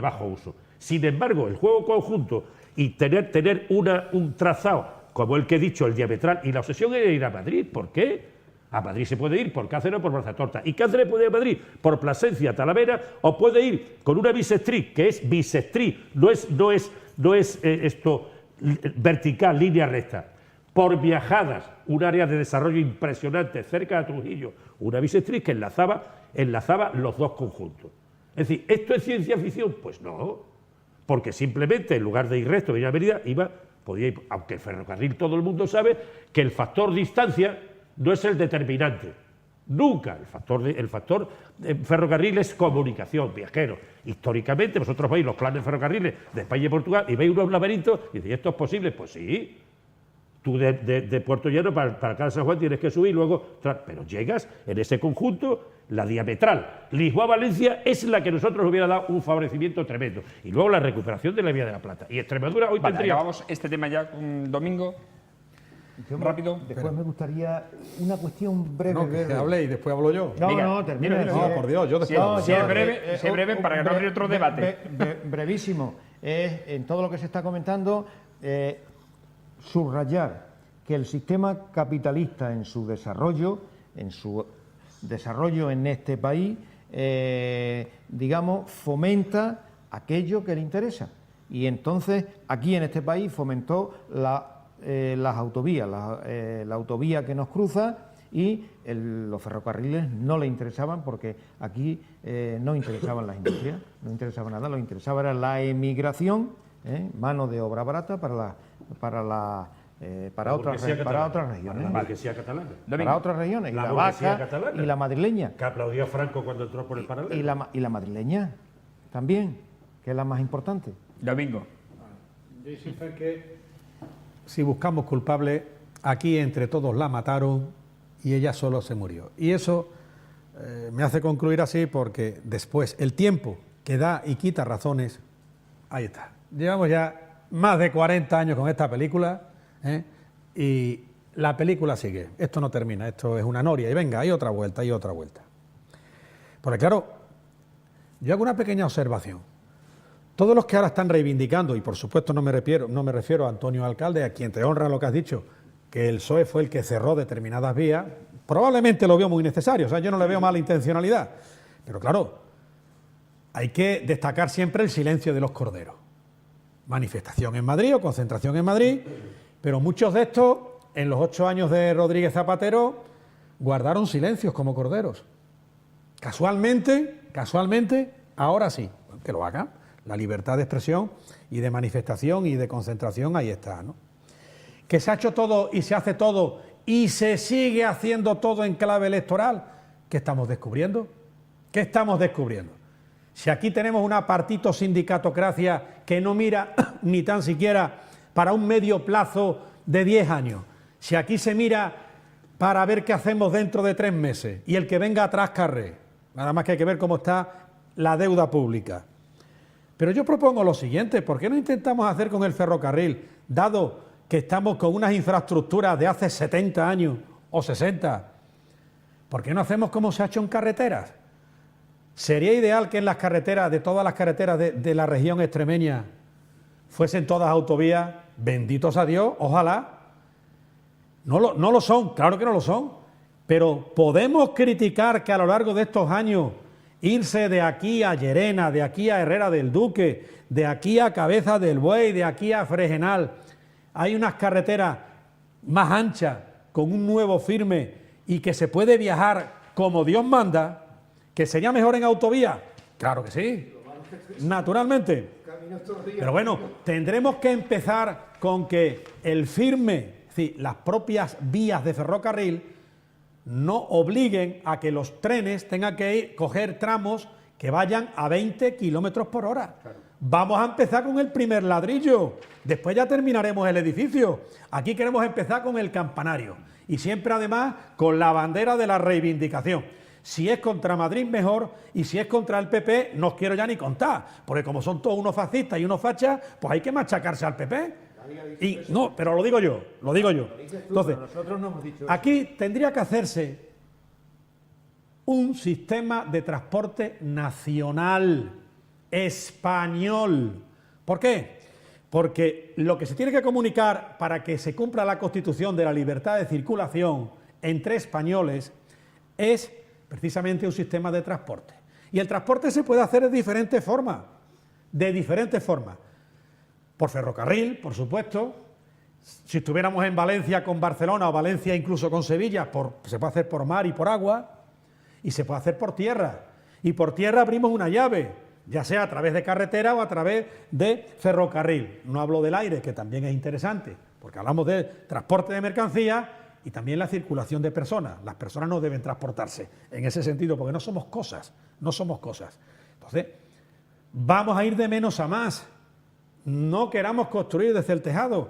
[SPEAKER 4] bajo uso. Sin embargo, el juego conjunto y tener un trazado, como el que he dicho, el diametral, y la obsesión era ir a Madrid. ¿Por qué? A Madrid se puede ir por Cáceres o por Brazatorta. Y Cáceres puede ir a Madrid por Plasencia, Talavera, o puede ir con una bisectriz, que es bisectriz, no es vertical, línea recta. Por Viajadas, un área de desarrollo impresionante cerca de Trujillo, una bisectriz que enlazaba los dos conjuntos. Es decir, ¿esto es ciencia ficción? Pues no. porque simplemente en lugar de ir recto de Avenida podía ir, aunque el ferrocarril todo el mundo sabe que el factor distancia no es el determinante, nunca. El factor ferrocarril es comunicación, viajeros. Históricamente vosotros veis los planes ferrocarriles de España y Portugal y veis unos laberintos y decís, ¿esto es posible? Pues sí. Tú de Puerto Llano para Alcalá de San Juan tienes que subir luego, pero llegas en ese conjunto, la diametral. Lisboa-Valencia es la que nosotros hubiera dado un favorecimiento tremendo. Y luego la recuperación de la Vía de la Plata. Y Extremadura hoy tendría...
[SPEAKER 1] Acabamos este tema ya Domingo. Rápido.
[SPEAKER 3] Después me gustaría una cuestión breve.
[SPEAKER 2] No, que hable y después hablo yo.
[SPEAKER 3] No,
[SPEAKER 1] Venga,
[SPEAKER 3] no, termina.
[SPEAKER 1] dilo,
[SPEAKER 2] No, por Dios, yo después.
[SPEAKER 3] No,
[SPEAKER 1] Sé breve para que no abrir otro debate.
[SPEAKER 3] Brevísimo. Es, en todo lo que se está comentando, subrayar que el sistema capitalista en su desarrollo en este país, digamos, fomenta aquello que le interesa. Y entonces, aquí en este país fomentó las autovías, la autovía que nos cruza, y los ferrocarriles no le interesaban porque aquí no interesaban las industrias, no interesaba nada, lo que interesaba era la emigración, mano de obra barata para otras regiones.
[SPEAKER 4] La burguesía catalana.
[SPEAKER 3] Para otras regiones, y la
[SPEAKER 4] burguesía
[SPEAKER 3] vasca
[SPEAKER 4] catalana,
[SPEAKER 3] y la madrileña.
[SPEAKER 4] Que aplaudió a Franco cuando entró por el paralelo.
[SPEAKER 3] Y la madrileña también, que es la más importante.
[SPEAKER 1] Domingo.
[SPEAKER 2] Yo insisto en que si buscamos culpables, aquí entre todos la mataron y ella solo se murió. Y eso me hace concluir así porque después el tiempo que da y quita razones, ahí está. Llevamos ya más de 40 años con esta película, y la película sigue. Esto no termina, esto es una noria y venga, hay otra vuelta, hay otra vuelta. Porque claro, yo hago una pequeña observación. Todos los que ahora están reivindicando, y por supuesto no me refiero a Antonio Alcalde, a quien te honra lo que has dicho, que el PSOE fue el que cerró determinadas vías, probablemente lo veo muy necesario, o sea, yo no le veo mala intencionalidad, pero claro, hay que destacar siempre el silencio de los corderos. Manifestación en Madrid o concentración en Madrid, pero muchos de estos, en los 8 años de Rodríguez Zapatero, guardaron silencios como corderos. Casualmente, ahora sí, que lo hagan. La libertad de expresión y de manifestación y de concentración, ahí está, ¿no? Que se ha hecho todo y se hace todo y se sigue haciendo todo en clave electoral. ¿Qué estamos descubriendo? ¿Qué estamos descubriendo? Si aquí tenemos una partito sindicatocracia que no mira ni tan siquiera para un medio plazo de 10 años, si aquí se mira para ver qué hacemos dentro de 3 meses y el que venga atrás carré, nada más que hay que ver cómo está la deuda pública. Pero yo propongo lo siguiente, ¿por qué no intentamos hacer con el ferrocarril, dado que estamos con unas infraestructuras de hace 70 años o 60, ¿por qué no hacemos como se ha hecho en carreteras? ¿Sería ideal que en las carreteras, de todas las carreteras de la región extremeña, fuesen todas autovías? Benditos a Dios, ojalá. No lo son, claro que no lo son, pero podemos criticar que a lo largo de estos años irse de aquí a Llerena, de aquí a Herrera del Duque, de aquí a Cabeza del Buey, de aquí a Fregenal, hay unas carreteras más anchas, con un nuevo firme y que se puede viajar como Dios manda, que sería mejor en autovía. Claro que sí, naturalmente. Pero bueno, tendremos que empezar con que el firme, es decir, las propias vías de ferrocarril, no obliguen a que los trenes tengan que coger tramos que vayan a 20 kilómetros por hora. Claro. Vamos a empezar con el primer ladrillo, después ya terminaremos el edificio. Aquí queremos empezar con el campanario y siempre además con la bandera de la reivindicación. Si es contra Madrid mejor y si es contra el PP no os quiero ya ni contar, porque como son todos unos fascistas y unos fachas, pues hay que machacarse al PP. Y no, pero lo digo yo. Entonces, aquí tendría que hacerse un sistema de transporte nacional, español. ¿Por qué? Porque lo que se tiene que comunicar para que se cumpla la Constitución de la libertad de circulación entre españoles es precisamente un sistema de transporte. Y el transporte se puede hacer de diferentes formas. Por ferrocarril, por supuesto. Si estuviéramos en Valencia con Barcelona o Valencia incluso con Sevilla, se puede hacer por mar y por agua, y se puede hacer por tierra. Y por tierra abrimos una llave, ya sea a través de carretera o a través de ferrocarril. No hablo del aire, que también es interesante, porque hablamos de transporte de mercancías y también la circulación de personas. Las personas no deben transportarse en ese sentido, porque no somos cosas, no somos cosas. Entonces, vamos a ir de menos a más. No queramos construir desde el tejado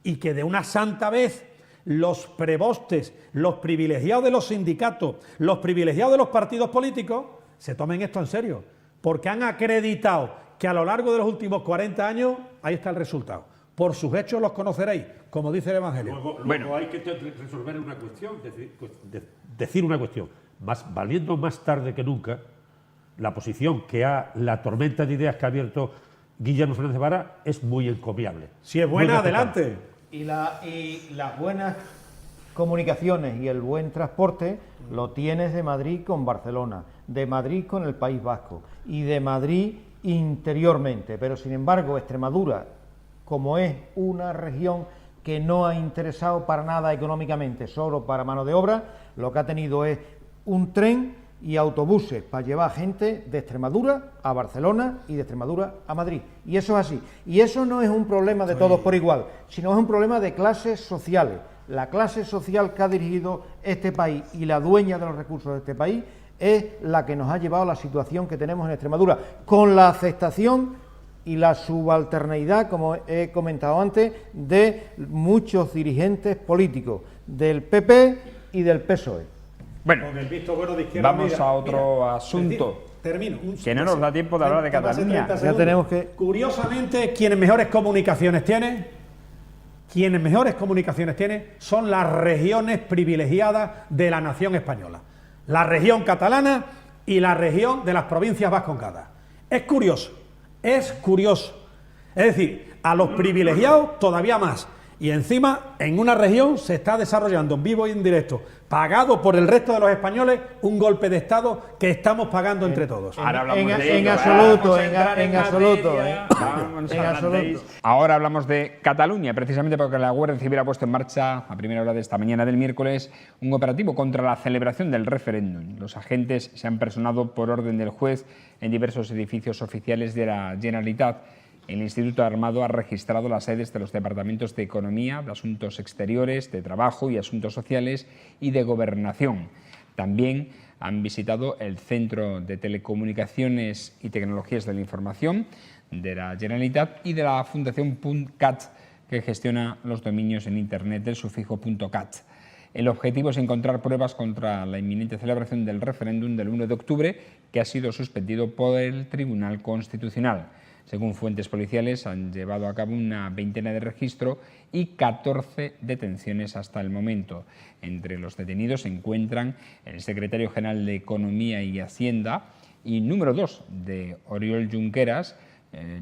[SPEAKER 2] y que de una santa vez los prebostes, los privilegiados de los sindicatos, los privilegiados de los partidos políticos se tomen esto en serio, porque han acreditado que a lo largo de los últimos 40 años ahí está el resultado. Por sus hechos los conoceréis, como dice el Evangelio.
[SPEAKER 4] Luego hay que resolver una cuestión, decir una cuestión. Valiendo más tarde que nunca, la posición la tormenta de ideas que ha abierto Guillermo Fernández Vara es muy encomiable.
[SPEAKER 2] Si es buena, adelante.
[SPEAKER 3] Y las buenas comunicaciones y el buen transporte lo tienes de Madrid con Barcelona, de Madrid con el País Vasco y de Madrid interiormente. Pero sin embargo, Extremadura, como es una región que no ha interesado para nada económicamente, solo para mano de obra, lo que ha tenido es un tren y autobuses para llevar gente de Extremadura a Barcelona y de Extremadura a Madrid. Y eso es así. Y eso no es un problema de todos por igual, sino es un problema de clases sociales. La clase social que ha dirigido este país y la dueña de los recursos de este país es la que nos ha llevado a la situación que tenemos en Extremadura, con la aceptación y la subalternidad, como he comentado antes, de muchos dirigentes políticos, del PP y del PSOE.
[SPEAKER 1] Bueno,
[SPEAKER 2] Con el visto bueno de izquierda,
[SPEAKER 1] vamos a otro asunto.
[SPEAKER 2] Termino.
[SPEAKER 1] Que no nos da tiempo de hablar de Cataluña.
[SPEAKER 3] Ya tenemos que...
[SPEAKER 2] Curiosamente, quienes mejores comunicaciones tienen son las regiones privilegiadas de la nación española. La región catalana y la región de las provincias vascongadas. Es curioso. Es decir, a los privilegiados todavía más. Y encima, en una región se está desarrollando en vivo y en directo, pagado por el resto de los españoles, un golpe de Estado que estamos pagando entre todos.
[SPEAKER 1] Ahora hablamos
[SPEAKER 3] en absoluto.
[SPEAKER 1] Ahora hablamos de Cataluña, precisamente porque la Guardia Civil ha puesto en marcha, a primera hora de esta mañana del miércoles, un operativo contra la celebración del referéndum. Los agentes se han personado por orden del juez en diversos edificios oficiales de la Generalitat. El Instituto Armado ha registrado las sedes de los departamentos de Economía, de Asuntos Exteriores, de Trabajo y Asuntos Sociales y de Gobernación. También han visitado el Centro de Telecomunicaciones y Tecnologías de la Información de la Generalitat y de la Fundación .cat, que gestiona los dominios en Internet del sufijo .cat. El objetivo es encontrar pruebas contra la inminente celebración del referéndum del 1 de octubre, que ha sido suspendido por el Tribunal Constitucional. Según fuentes policiales, han llevado a cabo una veintena de registros y 14 detenciones hasta el momento. Entre los detenidos se encuentran el secretario general de Economía y Hacienda y número 2 de Oriol Junqueras,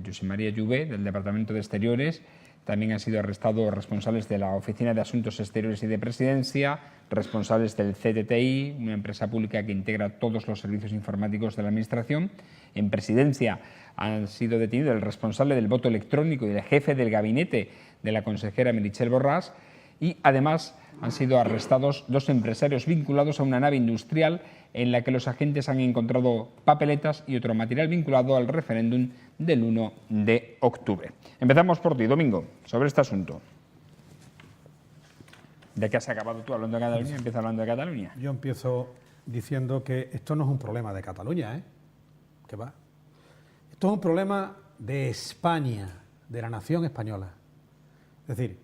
[SPEAKER 1] Josep María Jové, del Departamento de Exteriores. También han sido arrestados responsables de la Oficina de Asuntos Exteriores y de Presidencia, responsables del CTTI, una empresa pública que integra todos los servicios informáticos de la Administración. En Presidencia han sido detenidos el responsable del voto electrónico y el jefe del gabinete de la consejera Meritxell Borràs, y además han sido arrestados 2 empresarios vinculados a una nave industrial en la que los agentes han encontrado papeletas y otro material vinculado al referéndum del 1 de octubre. Empezamos por ti, Domingo, sobre este asunto. ¿De qué has acabado tú hablando de Cataluña? Empieza hablando de Cataluña.
[SPEAKER 2] Yo empiezo diciendo que esto no es un problema de Cataluña, ¿eh? ¿Qué va? Esto es un problema de España, de la nación española. Es decir,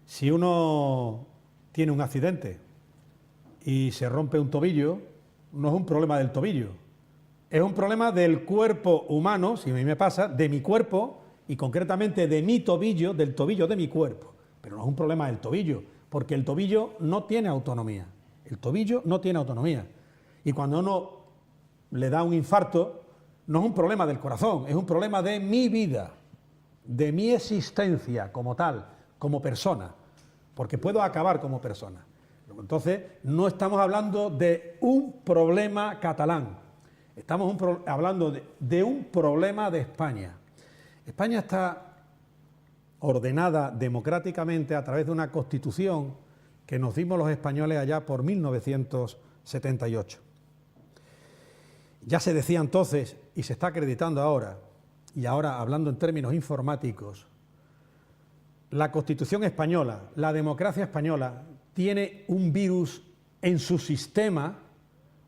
[SPEAKER 2] si uno tiene un accidente y se rompe un tobillo, no es un problema del tobillo, es un problema del cuerpo humano, si a mí me pasa, de mi cuerpo y concretamente de mi tobillo, del tobillo de mi cuerpo. Pero no es un problema del tobillo, porque el tobillo no tiene autonomía. El tobillo no tiene autonomía. Y cuando uno le da un infarto, no es un problema del corazón, es un problema de mi vida, de mi existencia como tal, como persona, porque puedo acabar como persona. Entonces, no estamos hablando de un problema catalán, estamos hablando de un problema de España. España está ordenada democráticamente a través de una constitución que nos dimos los españoles allá por 1978. ya se decía entonces y se está acreditando ahora, y ahora hablando en términos informáticos, la Constitución española, la democracia española, tiene un virus en su sistema,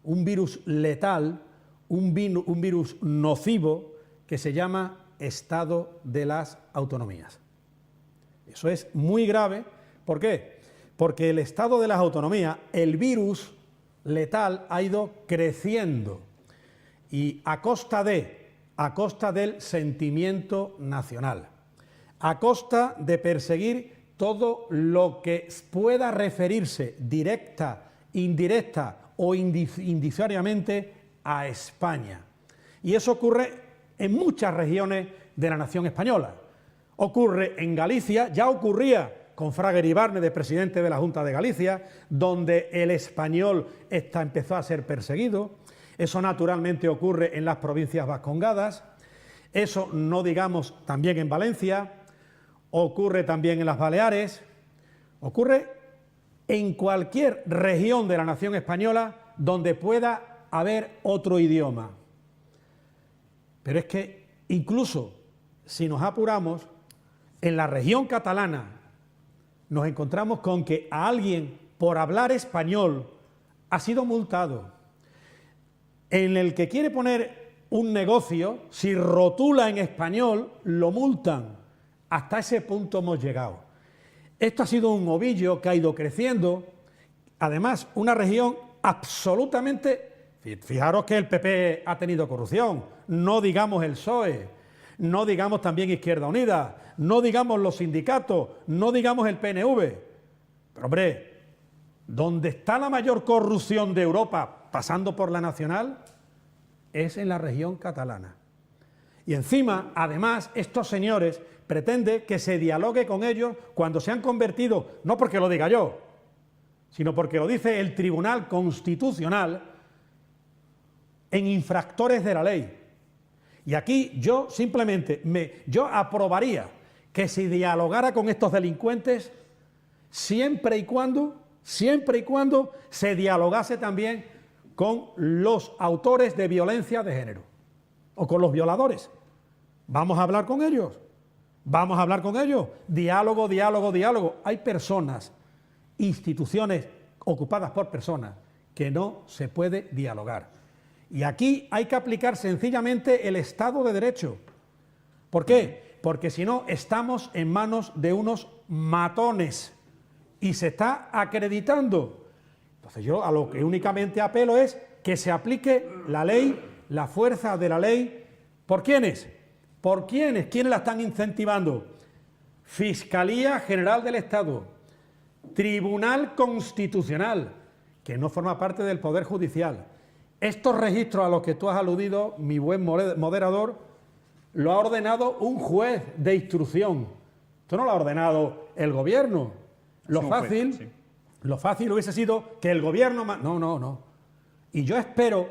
[SPEAKER 2] un virus letal, un virus nocivo que se llama Estado de las Autonomías. Eso es muy grave. ¿Por qué? Porque el Estado de las Autonomías, el virus letal, ha ido creciendo y a costa del sentimiento nacional, a costa de perseguir todo lo que pueda referirse directa, indirecta o indiciariamente a España. Y eso ocurre en muchas regiones de la nación española. Ocurre en Galicia, ya ocurría con Fraga Iribarne de presidente de la Junta de Galicia, donde el español empezó a ser perseguido. Eso naturalmente ocurre en las provincias vascongadas, eso no digamos también en Valencia, ocurre también en las Baleares, ocurre en cualquier región de la nación española donde pueda haber otro idioma. Pero es que incluso si nos apuramos, en la región catalana nos encontramos con que a alguien por hablar español ha sido multado. En el que quiere poner un negocio, si rotula en español, lo multan. Hasta ese punto hemos llegado. Esto ha sido un ovillo que ha ido creciendo. Además, una región absolutamente... Fijaros que el PP ha tenido corrupción, no digamos el PSOE, no digamos también Izquierda Unida, no digamos los sindicatos, no digamos el PNV. Pero hombre, donde está la mayor corrupción de Europa, pasando por la nacional, es en la región catalana. Y encima, además, estos señores pretenden que se dialogue con ellos cuando se han convertido, no porque lo diga yo, sino porque lo dice el Tribunal Constitucional, en infractores de la ley. Y aquí yo simplemente, yo aprobaría que se dialogara con estos delincuentes siempre y cuando se dialogase también con los autores de violencia de género o con los violadores. Vamos a hablar con ellos, diálogo, diálogo, diálogo. Hay personas, instituciones ocupadas por personas que no se puede dialogar. Y aquí hay que aplicar sencillamente el Estado de Derecho. ¿Por qué? Porque si no, estamos en manos de unos matones y se está acreditando. Entonces yo a lo que únicamente apelo es que se aplique la ley, la fuerza de la ley. ¿Por quiénes? ¿Por quiénes? ¿Quiénes la están incentivando? Fiscalía General del Estado, Tribunal Constitucional, que no forma parte del Poder Judicial. Estos registros a los que tú has aludido, mi buen moderador, lo ha ordenado un juez de instrucción. Esto no lo ha ordenado el gobierno. Lo fácil hubiese sido que el gobierno... No. Y yo espero,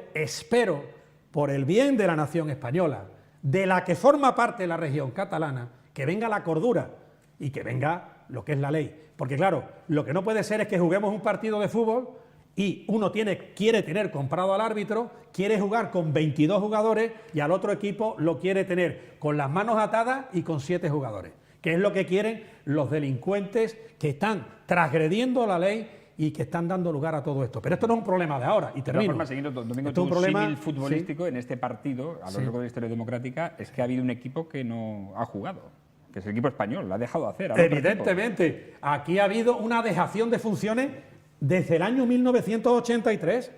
[SPEAKER 2] por el bien de la nación española, de la que forma parte de la región catalana, que venga la cordura y que venga lo que es la ley. Porque claro, lo que no puede ser es que juguemos un partido de fútbol y uno quiere tener comprado al árbitro, quiere jugar con 22 jugadores y al otro equipo lo quiere tener con las manos atadas y con 7 jugadores, que es lo que quieren los delincuentes que están transgrediendo la ley y que están dando lugar a todo esto. Pero esto no es un problema de ahora, y termino.
[SPEAKER 1] De todas formas, siguiendo, Domingo, tu símil futbolístico, sí, en este partido, a lo largo de la historia democrática, es que ha habido un equipo que no ha jugado, que es el equipo español, lo ha dejado hacer.
[SPEAKER 2] Evidentemente, aquí ha habido una dejación de funciones desde el año 1983.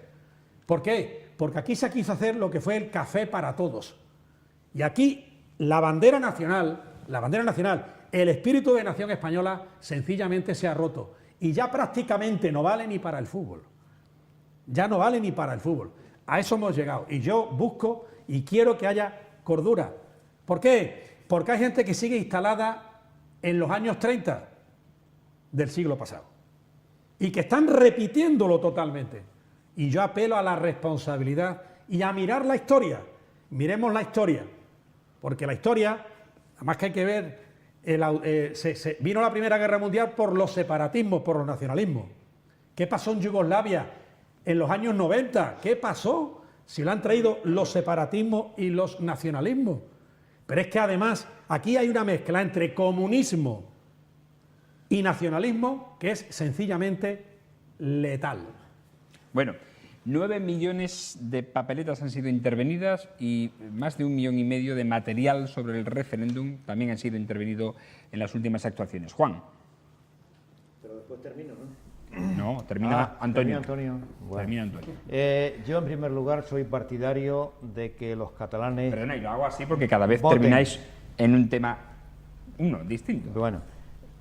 [SPEAKER 2] ¿Por qué? Porque aquí se quiso hacer lo que fue el café para todos. Y aquí la bandera nacional, el espíritu de nación española sencillamente se ha roto. Y ya prácticamente no vale ni para el fútbol. Ya no vale ni para el fútbol. A eso hemos llegado. Y yo busco y quiero que haya cordura. ¿Por qué? Porque hay gente que sigue instalada en los años 30 del siglo pasado y que están repitiéndolo totalmente. Y yo apelo a la responsabilidad y a mirar la historia. Miremos la historia, porque la historia, además que hay que ver, vino la Primera Guerra Mundial por los separatismos, por los nacionalismos. ¿Qué pasó en Yugoslavia en los años 90? ¿Qué pasó? si lo han traído los separatismos y los nacionalismos. Pero es que además aquí hay una mezcla entre comunismo y nacionalismo que es sencillamente letal.
[SPEAKER 1] Bueno, 9 millones de papeletas han sido intervenidas y más de 1,5 millones de material sobre el referéndum también han sido intervenido en las últimas actuaciones. Juan.
[SPEAKER 3] Pero después termino, ¿no?
[SPEAKER 1] No, termina Antonio.
[SPEAKER 3] Termina Antonio. Bueno.
[SPEAKER 1] Termina Antonio.
[SPEAKER 3] Yo, en primer lugar, soy partidario de que los catalanes...
[SPEAKER 1] Perdona, y lo hago así porque cada vez
[SPEAKER 3] voten.
[SPEAKER 1] termináis en un tema distinto.
[SPEAKER 3] Bueno,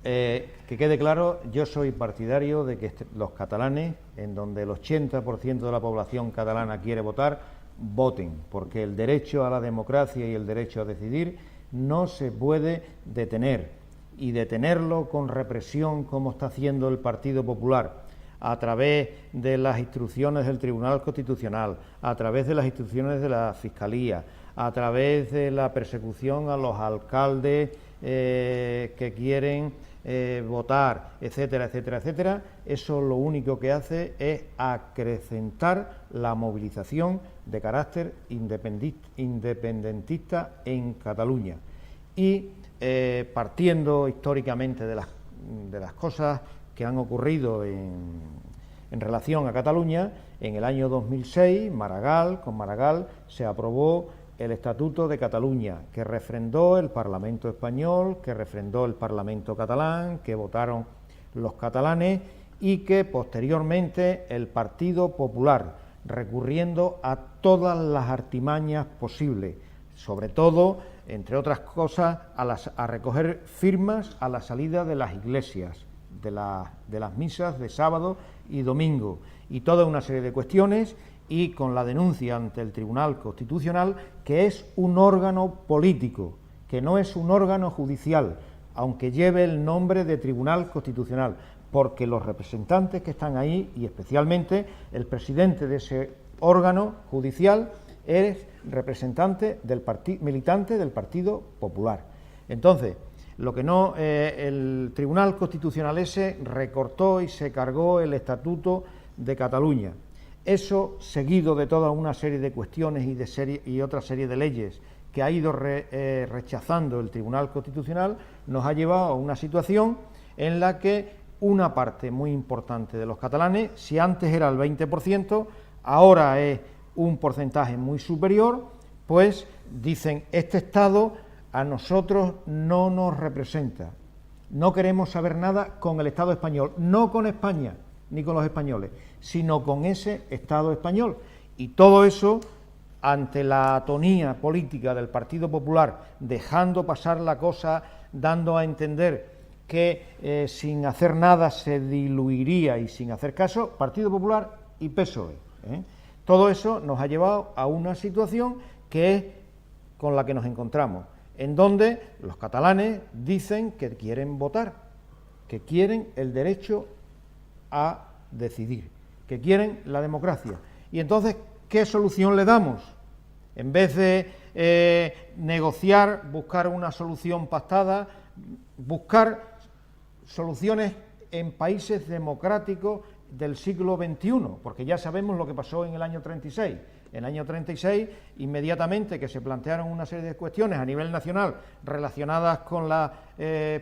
[SPEAKER 3] que quede claro, yo soy partidario de que los catalanes, en donde el 80% de la población catalana quiere votar, voten, porque el derecho a la democracia y el derecho a decidir no se puede detener, y detenerlo con represión como está haciendo el Partido Popular, a través de las instrucciones del Tribunal Constitucional, a través de las instrucciones de la Fiscalía, a través de la persecución a los alcaldes que quieren votar, etcétera, etcétera, etcétera, eso lo único que hace es acrecentar la movilización de carácter independentista en Cataluña. Y partiendo históricamente de las cosas que han ocurrido en relación a Cataluña, en el año 2006, con Maragall se aprobó el Estatuto de Cataluña, que refrendó el Parlamento español, que refrendó el Parlamento catalán, que votaron los catalanes y que posteriormente el Partido Popular, recurriendo a todas las artimañas posibles, sobre todo, entre otras cosas, a recoger firmas a la salida de las iglesias, de las misas de sábado y domingo, y toda una serie de cuestiones, y con la denuncia ante el Tribunal Constitucional, que es un órgano político, que no es un órgano judicial, aunque lleve el nombre de Tribunal Constitucional, porque los representantes que están ahí, y especialmente el presidente de ese órgano judicial, es representante militante del Partido Popular. Entonces, lo que no, el Tribunal Constitucional ese recortó y se cargó el Estatuto de Cataluña. Eso, seguido de toda una serie de cuestiones y otra serie de leyes que ha ido rechazando el Tribunal Constitucional, nos ha llevado a una situación en la que una parte muy importante de los catalanes, si antes era el 20%, ahora es un porcentaje muy superior, pues dicen, este Estado a nosotros no nos representa, no queremos saber nada con el Estado español, no con España ni con los españoles, sino con ese Estado español. Y todo eso, ante la atonía política del Partido Popular, dejando pasar la cosa, dando a entender que sin hacer nada se diluiría y sin hacer caso, Partido Popular y PSOE. Todo eso nos ha llevado a una situación que es con la que nos encontramos, en donde los catalanes dicen que quieren votar, que quieren el derecho a decidir, que quieren la democracia. Y entonces, ¿qué solución le damos? En vez de negociar, buscar una solución pactada, buscar soluciones en países democráticos del siglo XXI, porque ya sabemos lo que pasó en el año 36. En el año 36, inmediatamente que se plantearon una serie de cuestiones a nivel nacional relacionadas con las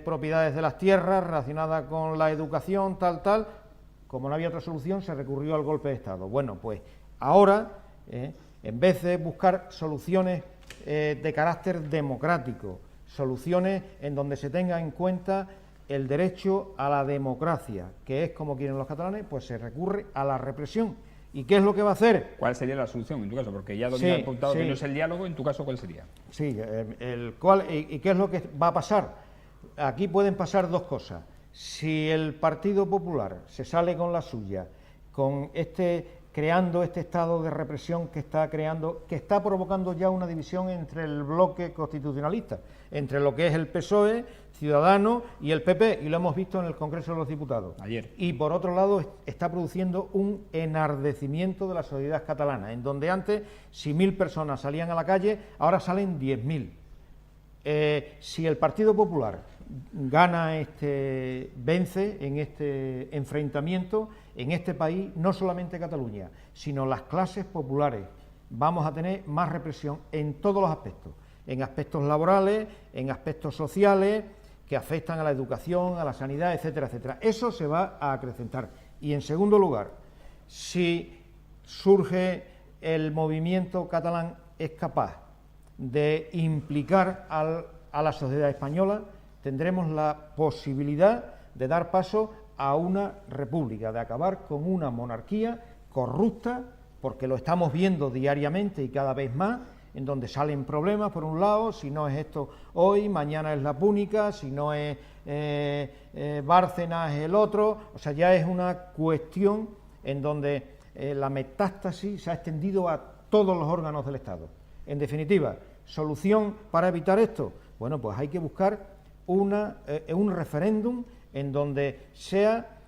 [SPEAKER 3] propiedades de las tierras, relacionadas con la educación, tal, como no había otra solución, se recurrió al golpe de Estado. Bueno, pues ahora, en vez de buscar soluciones de carácter democrático, soluciones en donde se tenga en cuenta el derecho a la democracia, que es como quieren los catalanes, pues se recurre a la represión. ¿Y qué es lo que va a hacer?
[SPEAKER 1] ¿Cuál sería la solución en tu caso? Porque ya Domínguez ha apuntado que no es el diálogo, en tu caso, ¿cuál sería?
[SPEAKER 3] Sí, ¿y qué es lo que va a pasar? Aquí pueden pasar dos cosas. Si el Partido Popular se sale con la suya, con creando este estado de represión que está creando, que está provocando ya una división entre el bloque constitucionalista, entre lo que es el PSOE, Ciudadanos y el PP, y lo hemos visto en el Congreso de los Diputados.
[SPEAKER 1] Ayer.
[SPEAKER 3] Y por otro lado está produciendo un enardecimiento de la sociedad catalana, en donde antes, si 1.000 personas salían a la calle, ahora salen 10.000. Si el Partido Popular vence en este enfrentamiento, en este país, no solamente Cataluña, sino las clases populares vamos a tener más represión en todos los aspectos, en aspectos laborales, en aspectos sociales, que afectan a la educación, a la sanidad, etcétera, etcétera. Eso se va a acrecentar. Y en segundo lugar, si surge el movimiento catalán, es capaz de implicar a la sociedad española, tendremos la posibilidad de dar paso a una república, de acabar con una monarquía corrupta, porque lo estamos viendo diariamente y cada vez más, en donde salen problemas, por un lado, si no es esto hoy, mañana es la Púnica, si no es Bárcenas es el otro, o sea, ya es una cuestión en donde la metástasis se ha extendido a todos los órganos del Estado. En definitiva, ¿solución para evitar esto? Bueno, pues hay que buscar un referéndum en donde sea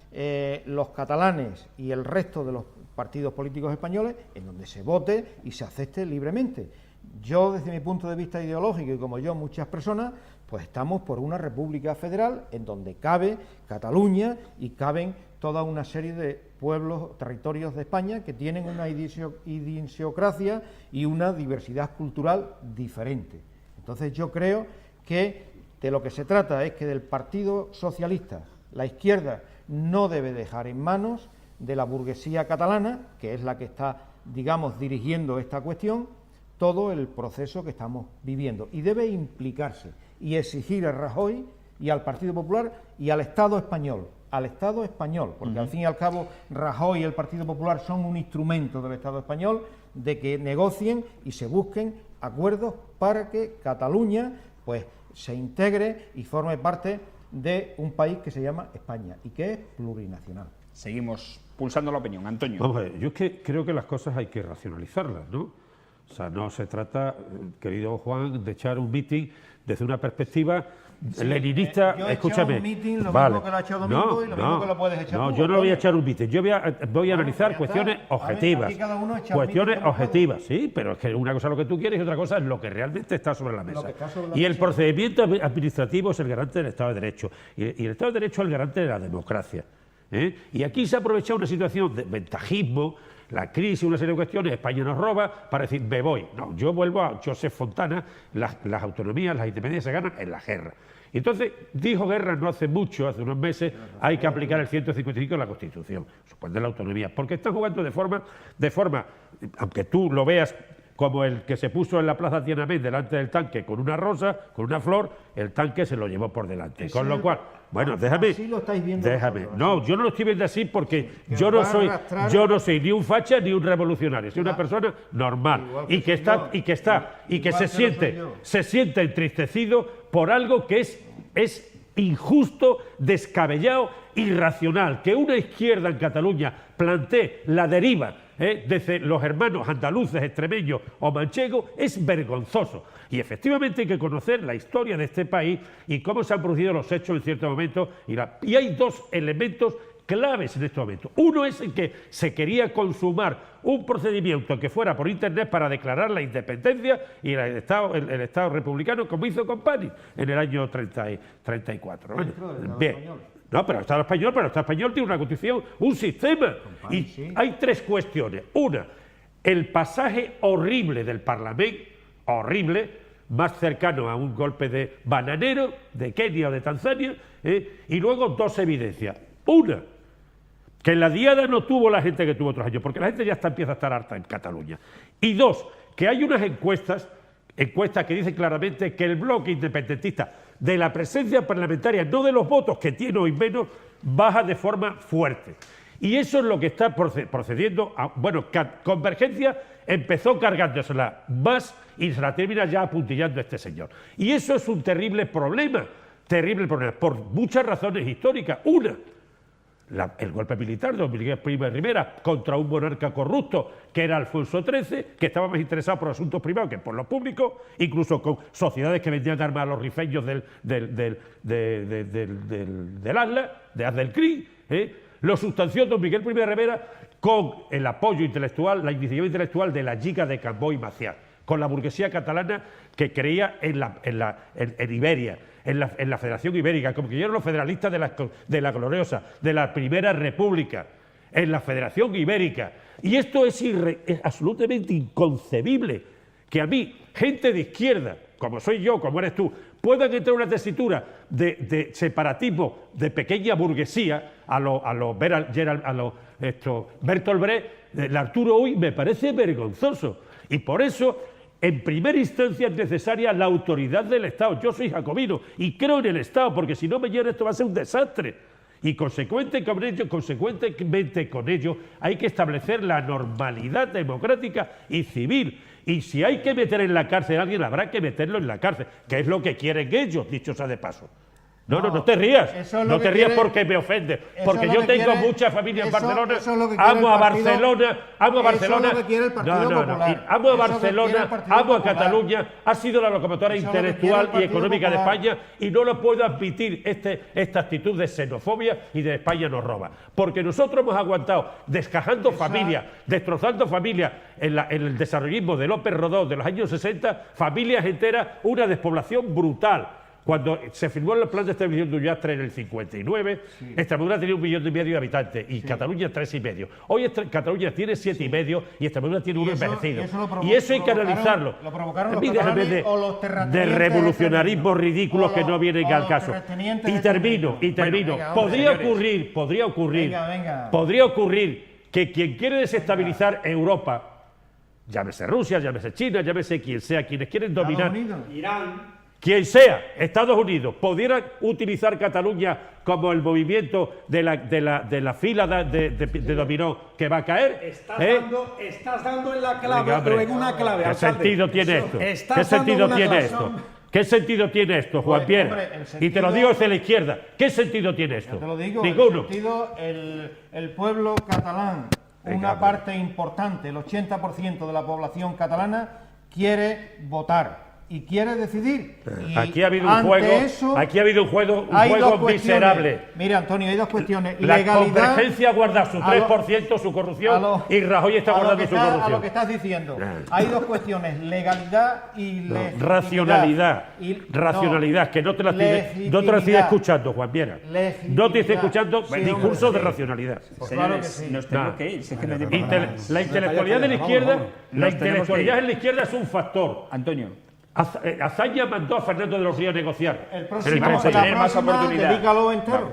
[SPEAKER 3] los catalanes y el resto de los partidos políticos españoles, en donde se vote y se acepte libremente. Yo, desde mi punto de vista ideológico, y como yo muchas personas, pues estamos por una república federal en donde cabe Cataluña y caben toda una serie de pueblos, territorios de España que tienen una idiosincrasia y una diversidad cultural diferente. Entonces yo creo que de lo que se trata es que del Partido Socialista, la izquierda no debe dejar en manos de la burguesía catalana, que es la que está, digamos, dirigiendo esta cuestión, todo el proceso que estamos viviendo, y debe implicarse y exigir a Rajoy y al Partido Popular y al Estado español, porque al fin y al cabo Rajoy y el Partido Popular son un instrumento del Estado español, de que negocien y se busquen acuerdos para que Cataluña pues se integre y forme parte de un país que se llama España y que es plurinacional.
[SPEAKER 1] Seguimos pulsando la opinión. Antonio.
[SPEAKER 4] Vamos a ver, yo es que creo que las cosas hay que racionalizarlas, ¿no? O sea, no se trata, querido Juan, de echar un mitin desde una perspectiva leninista.
[SPEAKER 3] Yo he
[SPEAKER 4] escúchame.
[SPEAKER 3] echado un mitin, lo
[SPEAKER 4] vale.
[SPEAKER 3] mismo que lo ha echado Domingo y lo mismo que lo puedes echar
[SPEAKER 4] no,
[SPEAKER 3] tú.
[SPEAKER 4] yo no voy a echar un mitin. Yo voy a analizar
[SPEAKER 3] ya
[SPEAKER 4] cuestiones
[SPEAKER 3] está.
[SPEAKER 4] objetivas.
[SPEAKER 3] Aquí cada uno echa
[SPEAKER 4] Cuestiones
[SPEAKER 3] un mitin como
[SPEAKER 4] objetivas, sí, pero es que una cosa es lo que tú quieres y otra cosa es lo que realmente está sobre la mesa.
[SPEAKER 3] que está sobre la
[SPEAKER 4] Y el
[SPEAKER 3] mesa.
[SPEAKER 4] procedimiento administrativo es el garante del Estado de Derecho. Y el Estado de Derecho es el garante de la democracia. Y aquí se ha aprovechado una situación de ventajismo, la crisis, una serie de cuestiones, España nos roba, para decir, me voy. No, yo vuelvo a Josep Fontana, las autonomías, las independencias se ganan en la guerra. Y entonces dijo Guerra no hace mucho, hace unos meses, hay que aplicar el 155 de la Constitución, supone la autonomía, porque están jugando de forma, aunque tú lo veas como el que se puso en la plaza Tiananmen delante del tanque con una rosa, con una flor, el tanque se lo llevó por delante. Con lo cual, bueno, déjame.
[SPEAKER 3] Así lo estáis viendo vosotros,
[SPEAKER 4] No, yo no lo estoy viendo así porque
[SPEAKER 3] que
[SPEAKER 4] yo
[SPEAKER 3] os
[SPEAKER 4] no
[SPEAKER 3] va a
[SPEAKER 4] soy,
[SPEAKER 3] arrastrar.
[SPEAKER 4] yo no soy ni un facha ni un revolucionario, soy una persona normal
[SPEAKER 3] Igual
[SPEAKER 4] y que
[SPEAKER 3] soy yo. Igual
[SPEAKER 4] se
[SPEAKER 3] que lo soy yo.
[SPEAKER 4] siente entristecido por algo que es injusto, descabellado, irracional, que una izquierda en Cataluña plantee la deriva desde los hermanos andaluces, extremeños o manchegos, es vergonzoso. Y efectivamente hay que conocer la historia de este país y cómo se han producido los hechos en ciertos momentos. Y hay dos elementos claves en este momento. Uno es en que se quería consumar un procedimiento que fuera por Internet para declarar la independencia y el Estado republicano, como hizo Companys en el año 34. Bueno, bien. No, pero el Estado español tiene una constitución, un sistema. Y
[SPEAKER 3] sí.
[SPEAKER 4] hay tres cuestiones. Una, el pasaje horrible del Parlamento, horrible, más cercano a un golpe de bananero, de Kenia o de Tanzania, y luego dos evidencias. Una, que en la diada no tuvo la gente que tuvo otros años, porque la gente ya empieza a estar harta en Cataluña. Y dos, que hay unas encuestas que dicen claramente que el bloque independentista de la presencia parlamentaria, no de los votos que tiene hoy menos, baja de forma fuerte. Y eso es lo que está procediendo a... Bueno, Convergencia empezó cargándosela más y se la termina ya apuntillando este señor. Y eso es un terrible problema, por muchas razones históricas. Una, el golpe militar de don Miguel Primo de Rivera contra un monarca corrupto que era Alfonso XIII, que estaba más interesado por asuntos privados que por los públicos, incluso con sociedades que vendían armas a los rifeños del Atlas, de Asdelcri, lo sustanció don Miguel Primo de Rivera con el apoyo intelectual, la iniciativa intelectual de la Lliga de Cambó y Macià, con la burguesía catalana que creía en Iberia, en la Federación Ibérica, como que eran los federalistas de la gloriosa, de la Primera República, en la Federación Ibérica, Y esto es absolutamente inconcebible, que a mí, gente de izquierda, como soy yo, como eres tú, puedan entrar en una tesitura de separatismo de pequeña burguesía a los Bertolt Brecht, el Arturo Uy, me parece vergonzoso. Y por eso, en primera instancia, es necesaria la autoridad del Estado. Yo soy jacobino y creo en el Estado, porque si no me llena esto va a ser un desastre. Y consecuentemente con ello hay que establecer la normalidad democrática y civil. Y si hay que meter en la cárcel a alguien, habrá que meterlo en la cárcel, que es lo que quieren ellos, dicho sea de paso. No te rías, no te rías porque me ofende, porque yo tengo mucha familia en Barcelona, amo a Barcelona, amo a Barcelona, amo a Barcelona, amo a Cataluña, ha sido la locomotora intelectual y económica de España y no lo puedo admitir esta actitud de xenofobia y de España nos roba, porque nosotros hemos aguantado descajando familias, destrozando familias en el desarrollismo de López Rodó de los años 60, familias enteras, una despoblación brutal. Cuando se firmó el plan de estabilización de Ullastre en el 59, sí, Extremadura tenía 1,5 millones de habitantes y sí, Cataluña 3,5. Hoy Cataluña tiene 7,5 y Extremadura tiene 1 envejecido. Y eso hay que analizarlo.
[SPEAKER 3] Lo provocaron los catalanes o los terratenientes
[SPEAKER 4] de revolucionarismos ridículos que no vienen al caso. Y termino.
[SPEAKER 3] Venga,
[SPEAKER 4] podría ocurrir que quien quiere desestabilizar Europa, llámese Rusia, llámese China, llámese quien sea, quienes quieren dominar
[SPEAKER 2] Irán,
[SPEAKER 4] quien sea, Estados Unidos, pudiera utilizar Cataluña como el movimiento de la fila de dominó que va a caer.
[SPEAKER 2] Estás dando en la clave,
[SPEAKER 4] Venga,
[SPEAKER 2] pero en una clave.
[SPEAKER 4] ¿Qué
[SPEAKER 2] alcalde?
[SPEAKER 4] sentido tiene esto?
[SPEAKER 2] ¿Qué sentido
[SPEAKER 4] tiene esto? ¿Qué sentido tiene esto, Juan Pierre? Y te lo digo desde la izquierda. ¿Qué sentido tiene esto?
[SPEAKER 3] Te lo digo,
[SPEAKER 4] ninguno.
[SPEAKER 3] El sentido, el pueblo catalán, una parte importante, el 80% de la población catalana, quiere votar y quiere decidir. Y
[SPEAKER 4] aquí ha habido un juego, miserable.
[SPEAKER 3] Mira, Antonio, hay dos cuestiones.
[SPEAKER 4] La
[SPEAKER 3] legalidad,
[SPEAKER 4] Convergencia guarda su 3%, su corrupción, y Rajoy está guardando su corrupción.
[SPEAKER 3] A lo que estás diciendo. Hay dos cuestiones, legalidad y
[SPEAKER 4] racionalidad. Racionalidad, que no te la estoy escuchando, Juan Pierre. No te estoy escuchando discurso de racionalidad.
[SPEAKER 3] Pues claro que sí.
[SPEAKER 1] Nos tenemos que ir.
[SPEAKER 4] La intelectualidad de la izquierda, es un factor.
[SPEAKER 1] Antonio.
[SPEAKER 4] Azaña mandó a Fernando de los Ríos a negociar.
[SPEAKER 3] El próximo,
[SPEAKER 1] vamos a tener más oportunidad.
[SPEAKER 3] Dedícalo entero.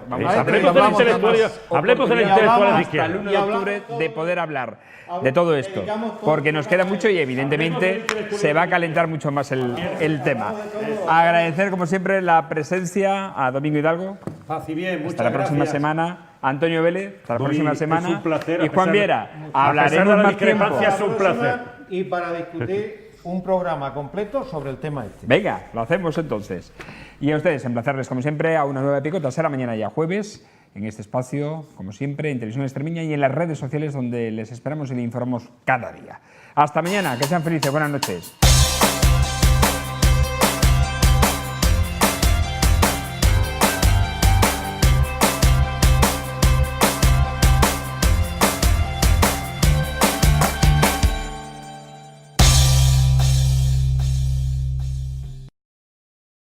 [SPEAKER 4] Hablemos de la intelectualidad de
[SPEAKER 1] hasta el 1 de
[SPEAKER 4] izquierda.
[SPEAKER 1] octubre de poder hablar de todo esto, porque nos queda mucho y evidentemente se va a calentar mucho más el tema. Agradecer como siempre la presencia a Domingo Hidalgo. Hasta la próxima semana. Antonio Vélez, hasta la próxima semana.
[SPEAKER 4] Es un placer,
[SPEAKER 1] y Juan Viera, hablaremos más tiempo.
[SPEAKER 4] Es un placer.
[SPEAKER 3] Y para discutir un programa completo sobre el tema este.
[SPEAKER 1] Venga, lo hacemos entonces. Y a ustedes, emplazarles como siempre a una nueva Picota. Será mañana ya jueves, en este espacio, como siempre, en Televisión Extremeña y en las redes sociales donde les esperamos y les informamos cada día. Hasta mañana, que sean felices, buenas noches.